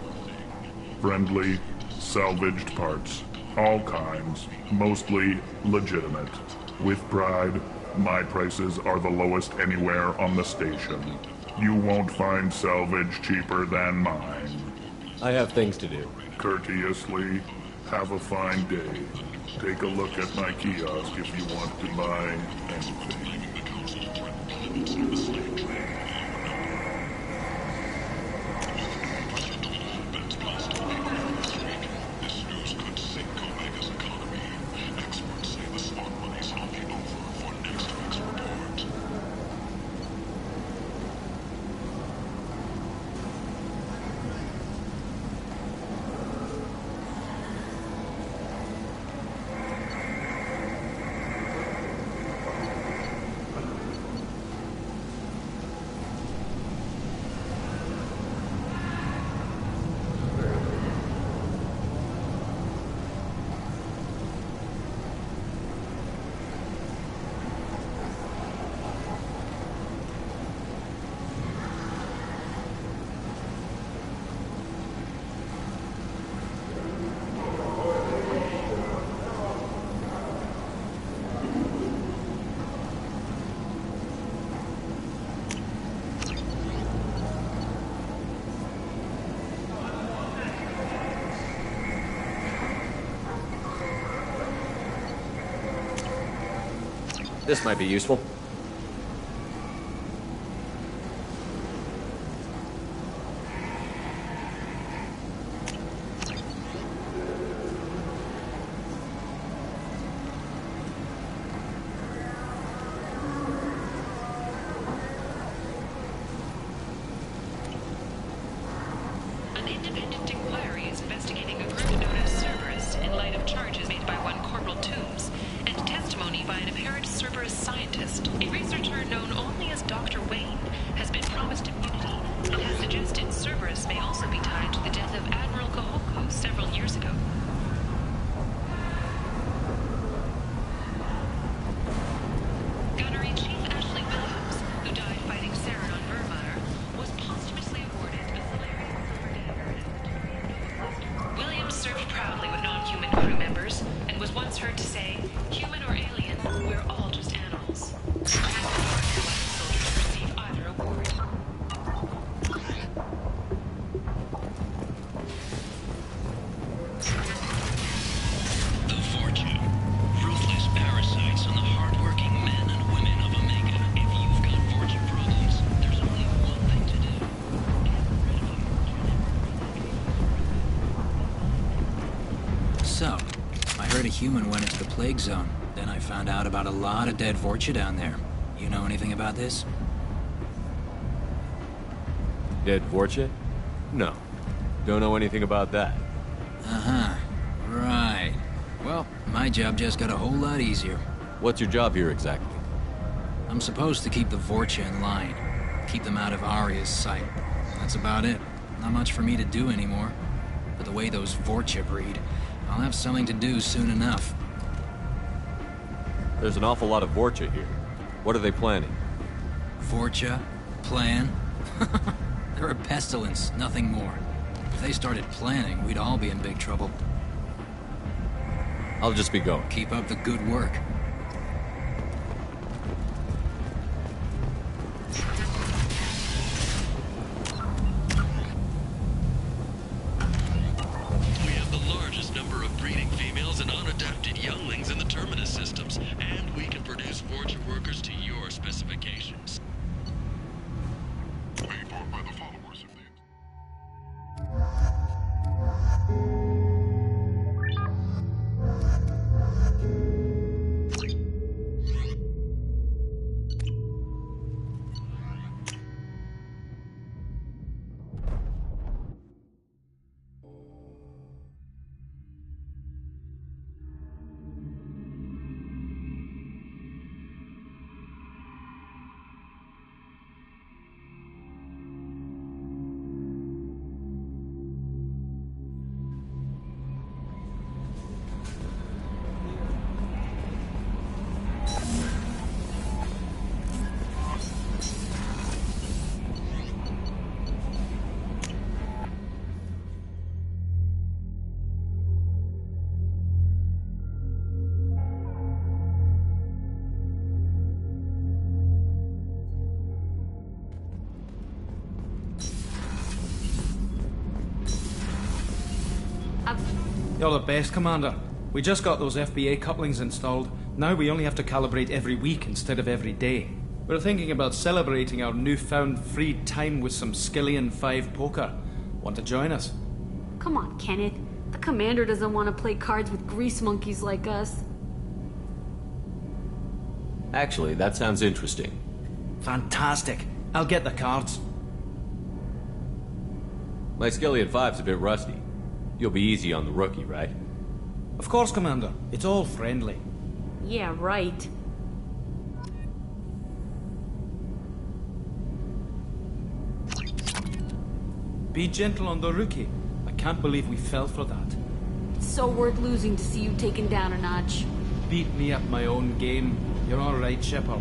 C: Friendly, salvaged parts. All kinds. Mostly legitimate. With pride, my prices are the lowest anywhere on the station. You won't find salvage cheaper than mine.
H: I have things to do.
C: Courteously, have a fine day. Take a look at my kiosk if you want to buy anything.
H: This might be useful.
P: An independent inquiry is investigating a group known as Cerberus in light of charges made by one Corporal Toombs and testimony by an apparent Cerberus scientist. A researcher known only as Dr. Wayne has been promised immunity and has suggested Cerberus may also be tied to the death of Admiral Kahoko several years ago. Gunnery Chief Ashley Williams, who died fighting Saren on Vermeer, was posthumously awarded a Solarian Silver Dagger and Williams served proudly with non-human crew members and was once heard to say, "Human or alien, we're all just animals." Soldiers receive either award.
S: The Vorcha. Ruthless parasites on the hardworking men and women of Omega. If you've got Vorcha problems, there's only one thing to do.
Q: So, I heard a human went into the plague zone. Then I found out about a lot of dead Vorcha down there. You know anything about this?
H: Dead Vorcha? No. Don't know anything about that.
Q: Uh-huh. Right. Well, my job just got a whole lot easier.
H: What's your job here exactly?
Q: I'm supposed to keep the Vorcha in line. Keep them out of Arya's sight. That's about it. Not much for me to do anymore. But the way those Vorcha breed, I'll have something to do soon enough.
H: There's an awful lot of Vorcha here. What are they planning?
Q: Vorcha? Plan? They're a pestilence, nothing more. If they started planning, we'd all be in big trouble.
H: I'll just be going.
Q: Keep up the good work.
S: We have the largest number of breeding females and unadapted younglings in the Terminus systems, and we can produce Vorcha workers to your specifications.
T: You're the best, Commander. We just got those FBA couplings installed. Now we only have to calibrate every week instead of every day. We're thinking about celebrating our newfound free time with some Skillian 5 poker. Want to join us?
U: Come on, Kenneth. The commander doesn't want to play cards with grease monkeys like us.
H: Actually, that sounds interesting.
T: Fantastic. I'll get the cards.
H: My Skillian 5's a bit rusty. You'll be easy on the rookie, right?
T: Of course, Commander. It's all friendly.
U: Yeah, right.
T: Be gentle on the rookie. I can't believe we fell for that.
U: It's so worth losing to see you taken down a notch.
T: Beat me at my own game. You're all right, Shepard.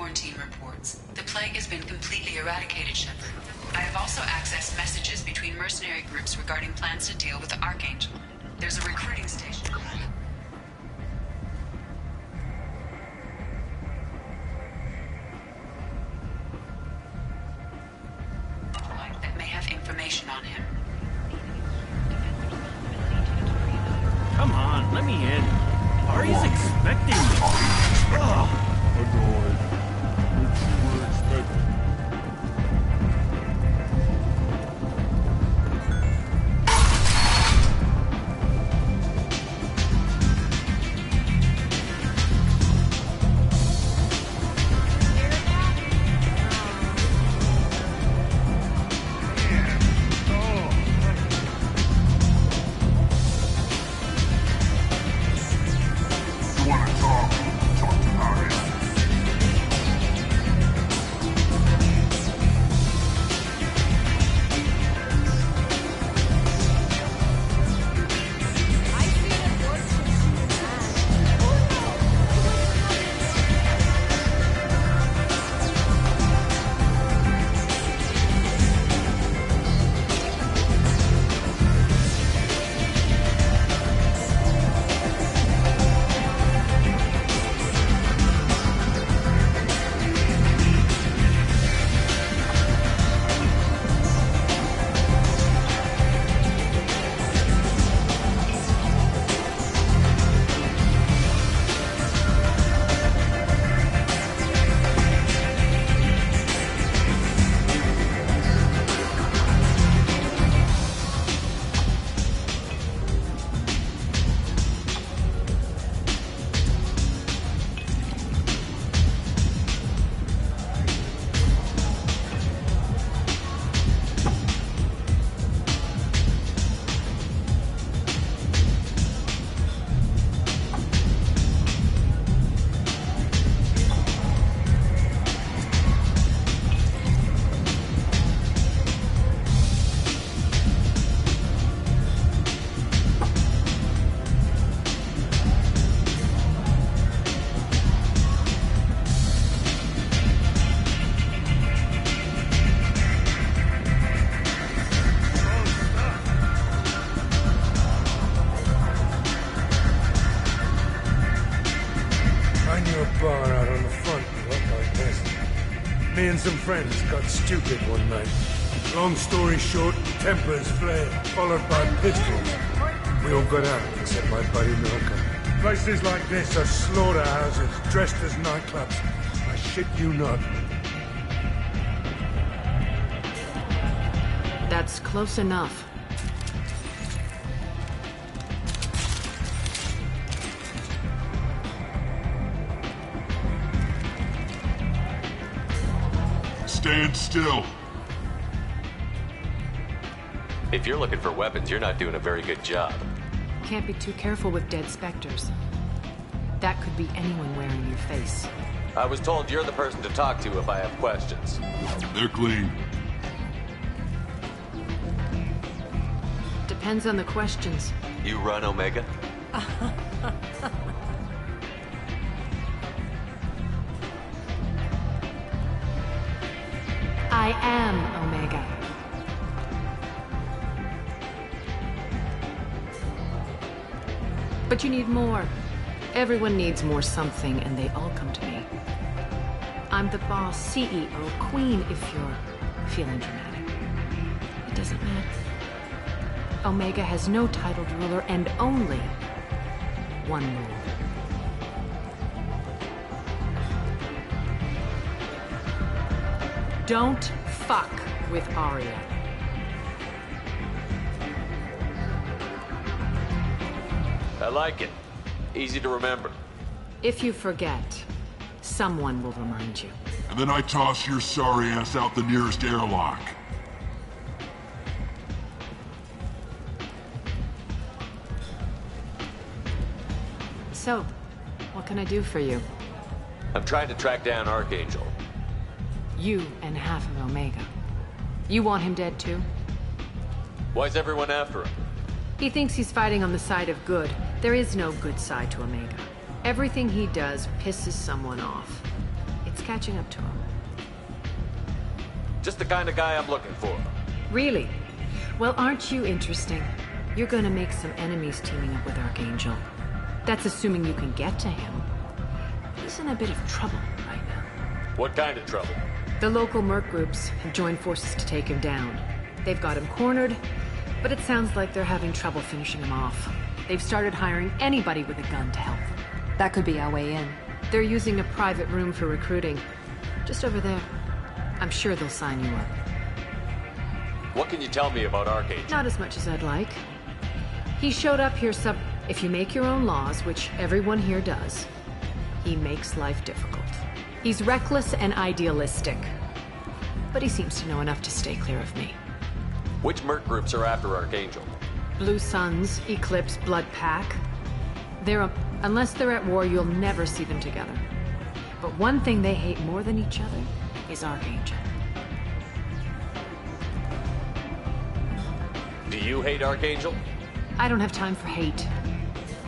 P: quarantine reports. The plague has been completely eradicated, Shepard. I have also accessed messages between mercenary groups regarding plans to deal with the Archangel. There's a recruiting station that may have information on him.
A: Come on, let me in. Ari's expecting me. Ugh.
C: Annoyed. Which you were expecting.
O: Me and some friends got stupid one night. Long story short, tempers flared, followed by pistols. We all got out, except my buddy Milka. Places like this are slaughterhouses, dressed as nightclubs. I shit you not.
K: That's close enough.
C: Stand still.
H: If you're looking for weapons, you're not doing a very good job.
K: Can't be too careful with dead specters. That could be anyone wearing your face.
H: I was told you're the person to talk to if I have questions.
C: They're clean.
K: Depends on the questions.
H: You run Omega?
K: I am Omega. But you need more. Everyone needs more something, and they all come to me. I'm the boss, CEO, queen, if you're feeling dramatic. It doesn't matter. Omega has no titled ruler and only one rule. Don't fuck with Arya.
H: I like it. Easy to remember.
K: If you forget, someone will remind you.
C: And then I toss your sorry ass out the nearest airlock.
K: So, what can I do for you?
H: I'm trying to track down Archangel.
K: You and half of Omega. You want him dead too?
H: Why's everyone after him?
K: He thinks he's fighting on the side of good. There is no good side to Omega. Everything he does pisses someone off. It's catching up to him.
H: Just the kind of guy I'm looking for.
K: Really? Well, aren't you interesting? You're gonna make some enemies teaming up with Archangel. That's assuming you can get to him. He's in a bit of trouble right now.
H: What kind of trouble?
K: The local merc groups have joined forces to take him down. They've got him cornered, but it sounds like they're having trouble finishing him off. They've started hiring anybody with a gun to help them.
N: That could be our way in.
K: They're using a private room for recruiting. Just over there. I'm sure they'll sign you up.
H: What can you tell me about Archangel?
K: Not as much as I'd like. He showed up here If you make your own laws, which everyone here does, he makes life difficult. He's reckless and idealistic. But he seems to know enough to stay clear of me.
H: Which merc groups are after Archangel?
K: Blue Suns, Eclipse, Blood Pack. Unless they're at war, you'll never see them together. But one thing they hate more than each other is Archangel.
H: Do you hate Archangel?
K: I don't have time for hate,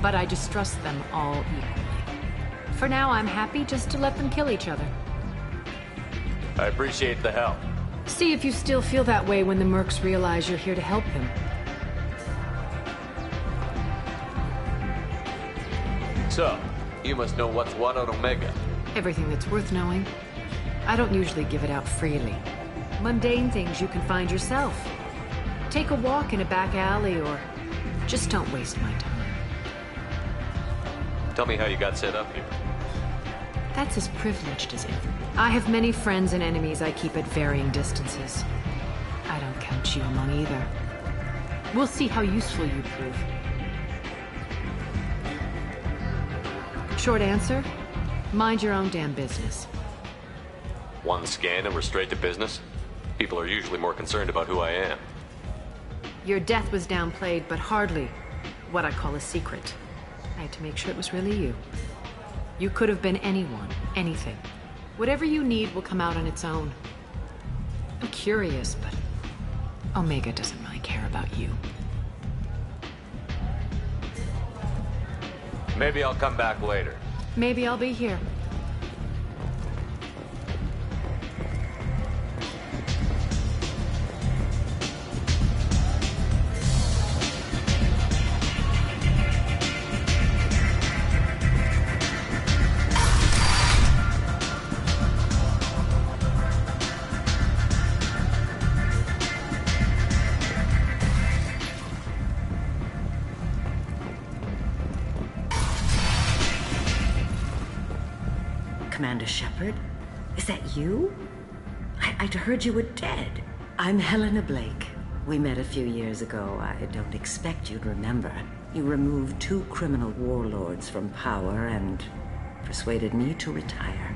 K: but I distrust them all equally. For now, I'm happy just to let them kill each other.
H: I appreciate the help.
K: See if you still feel that way when the mercs realize you're here to help them.
H: So, you must know what's what on Omega.
K: Everything that's worth knowing. I don't usually give it out freely. Mundane things you can find yourself. Take a walk in a back alley or just don't waste my time.
H: Tell me how you got set up here.
K: That's as privileged as ever. I have many friends and enemies I keep at varying distances. I don't count you among either. We'll see how useful you prove. Short answer, mind your own damn business.
H: One scan and we're straight to business? People are usually more concerned about who I am.
K: Your death was downplayed, but hardly what I call a secret. I had to make sure it was really you. You could have been anyone, anything. Whatever you need will come out on its own. I'm curious, but Omega doesn't really care about you.
H: Maybe I'll come back later.
K: Maybe I'll be here.
F: Commander Shepard? Is that you? I'd heard you were dead. I'm Helena Blake. We met a few years ago. I don't expect you'd remember. You removed 2 criminal warlords from power and persuaded me to retire.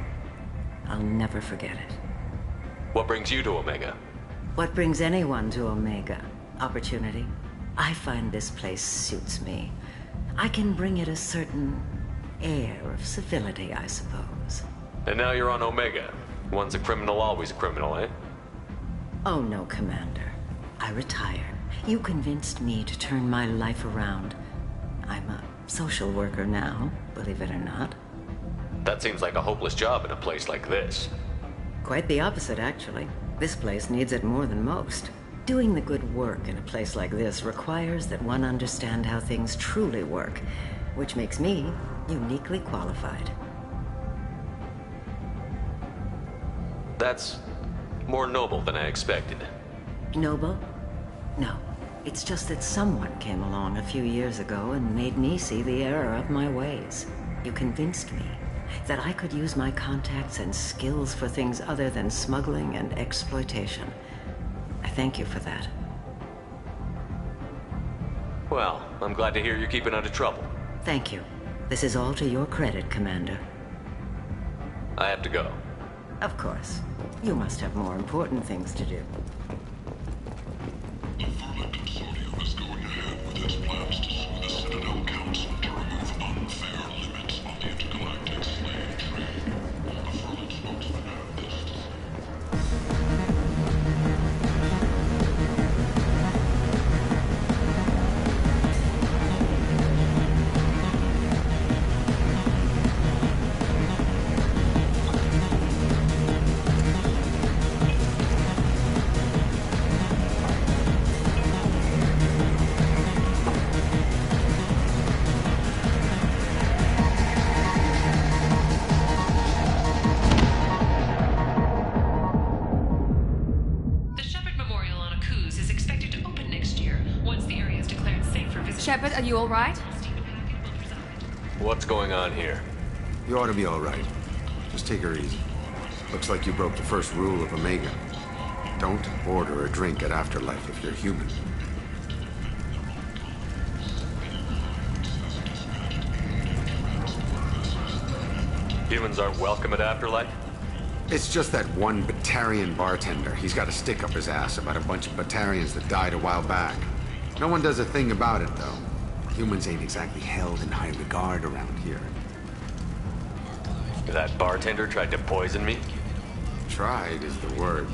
F: I'll never forget it.
H: What brings you to Omega?
F: What brings anyone to Omega? Opportunity. I find this place suits me. I can bring it a certain air of civility, I suppose.
H: And now you're on Omega. Once a criminal, always a criminal, eh?
F: Oh no, Commander. I retired. You convinced me to turn my life around. I'm a social worker now, believe it or not.
H: That seems like a hopeless job in a place like this.
F: Quite the opposite, actually. This place needs it more than most. Doing the good work in a place like this requires that one understand how things truly work, which makes me uniquely qualified.
H: That's more noble than I expected.
F: Noble? No. It's just that someone came along a few years ago and made me see the error of my ways. You convinced me that I could use my contacts and skills for things other than smuggling and exploitation. I thank you for that.
H: Well, I'm glad to hear you're keeping out of trouble.
F: Thank you. This is all to your credit, Commander.
H: I have to go.
F: Of course. You must have more important things to do.
C: The Vermin Consortium is going ahead with its plans to sue the Citadel Council to remove unfair limits on the intergalactic slave trade. A Vermin spokesman had this to say.
N: Shepard, are you alright?
H: What's going on here?
D: You ought to be all right. Just take her easy. Looks like you broke the first rule of Omega. Don't order a drink at Afterlife if you're human.
H: Humans aren't welcome at Afterlife?
D: It's just that one Batarian bartender. He's got a stick up his ass about a bunch of Batarians that died a while back. No one does a thing about it, though. Humans ain't exactly held in high regard around here.
H: That bartender tried to poison me?
D: Tried is the word.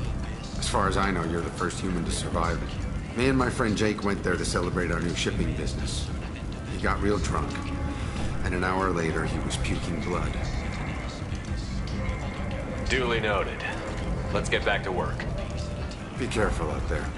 D: As far as I know, you're the first human to survive it. Me and my friend Jake went there to celebrate our new shipping business. He got real drunk, and an hour later he was puking blood.
H: Duly noted. Let's get back to work.
D: Be careful out there.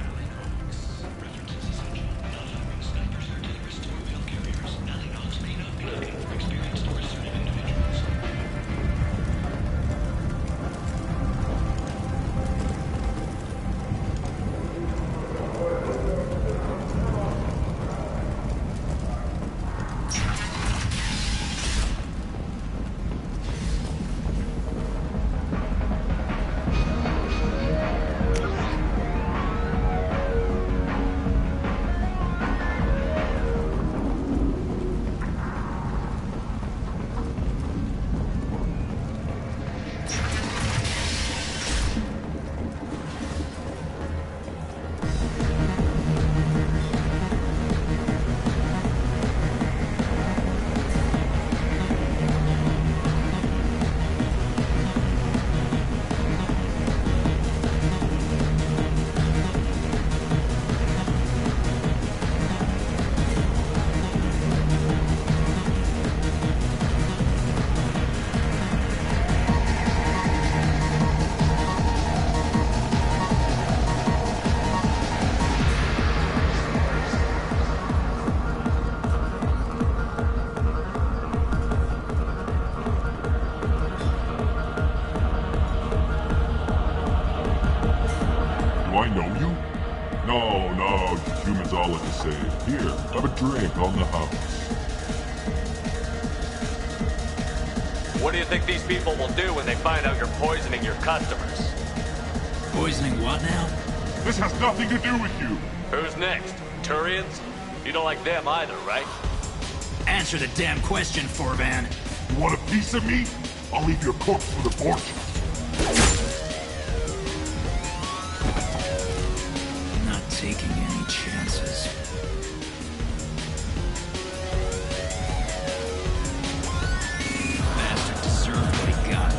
C: Here, have a drink on the house.
H: What do you think these people will do when they find out you're poisoning your customers?
Q: Poisoning what now?
C: This has nothing to do with you.
H: Who's next? Turians? You don't like them either, right?
Q: Answer the damn question, Forvan.
C: You want a piece of me? I'll leave your corpse for the fortune.
Q: Not taking any chances. Bastard deserved what he got.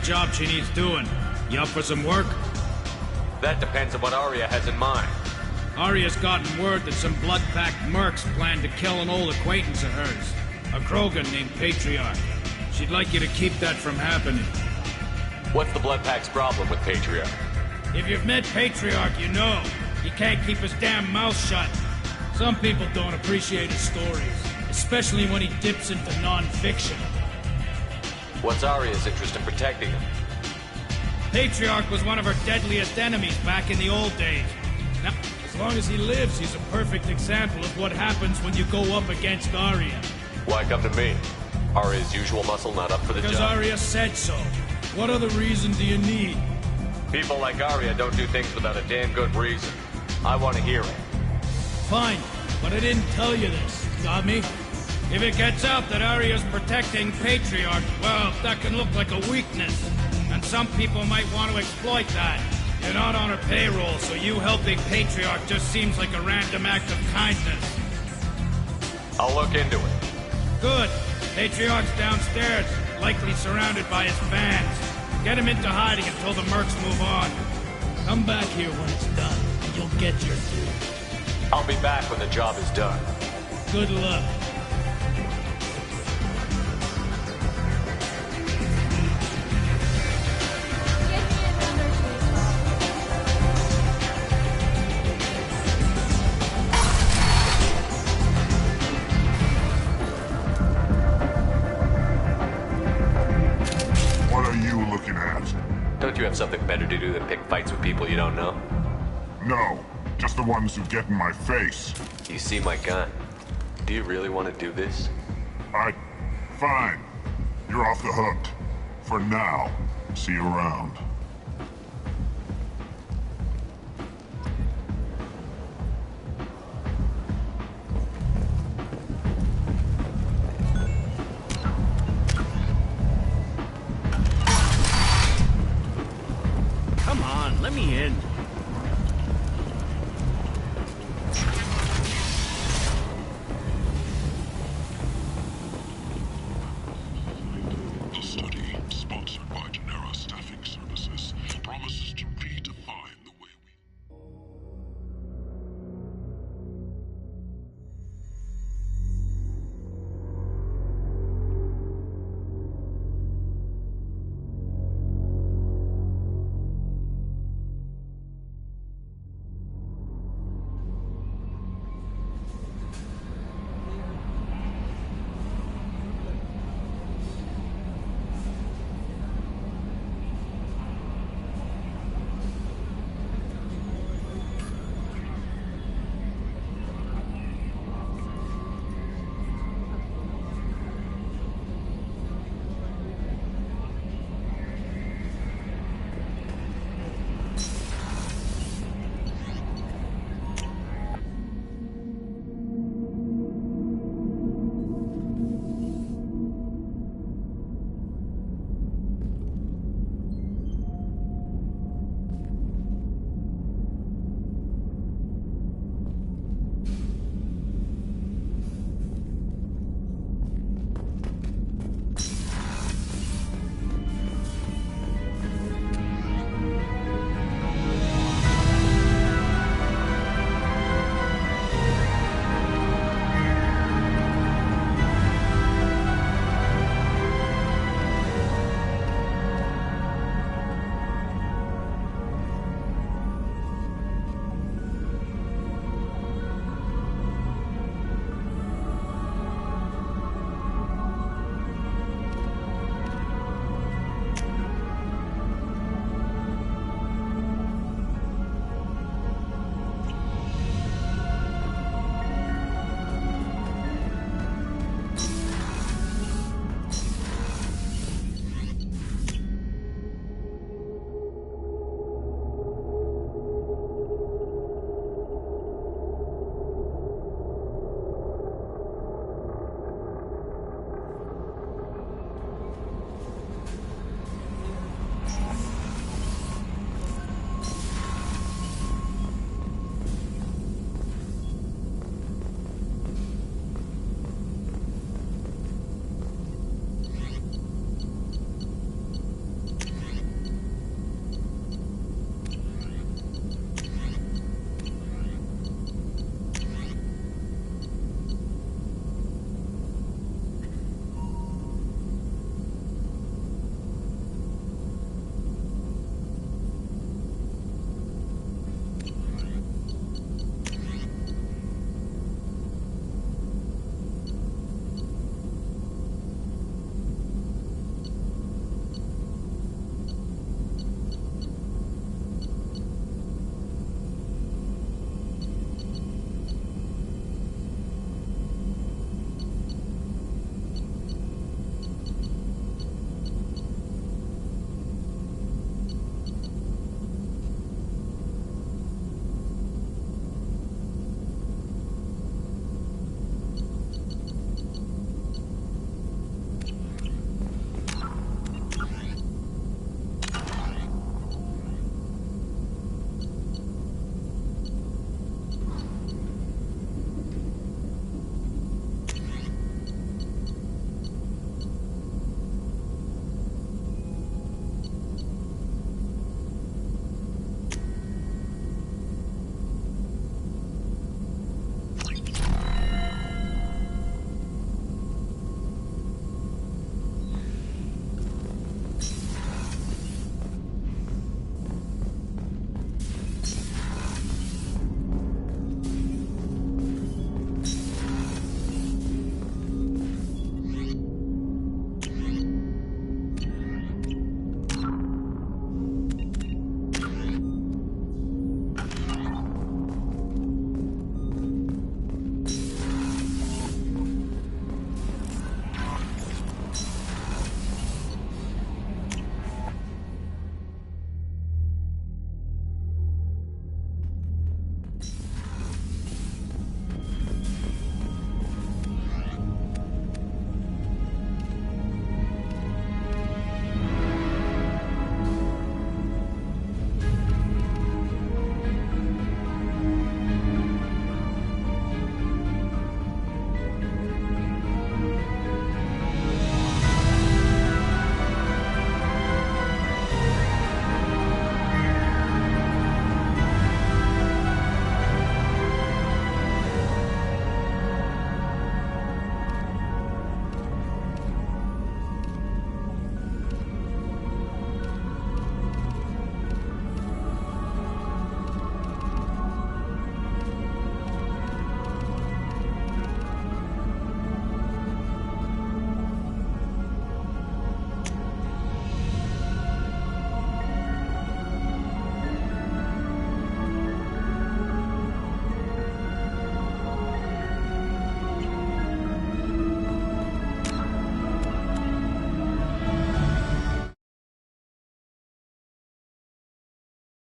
T: Job she needs doing. You up for some work?
H: That depends on what Arya has in mind.
T: Arya's gotten word that some blood-packed mercs plan to kill an old acquaintance of hers. A Krogan named Patriarch. She'd like you to keep that from happening.
H: What's the Bloodpack's problem with Patriarch?
T: If you've met Patriarch, you know. He can't keep his damn mouth shut. Some people don't appreciate his stories, especially when he dips into non-fiction.
H: What's Arya's interest in protecting him?
T: Patriarch was one of her deadliest enemies back in the old days. Now, as long as he lives, he's a perfect example of what happens when you go up against Arya.
H: Why come to me? Arya's usual muscle not up for the job?
T: Because Arya said so. What other reason do you need?
H: People like Arya don't do things without a damn good reason. I want to hear it.
T: Fine, but I didn't tell you this. Got me? If it gets out that Arya's protecting Patriarch, well, that can look like a weakness. And some people might want to exploit that. You're not on her payroll, so you helping Patriarch just seems like a random act of kindness.
H: I'll look into it.
T: Good. Patriarch's downstairs, likely surrounded by his fans. Get him into hiding until the mercs move on. Come back here when it's done, and you'll get your due.
H: I'll be back when the job is done.
T: Good luck.
H: Don't you have something better to do than pick fights with people you don't know?
C: No, just the ones who get in my face.
H: You see my gun. Do you really want to do this?
C: Fine. You're off the hook. For now. See you around.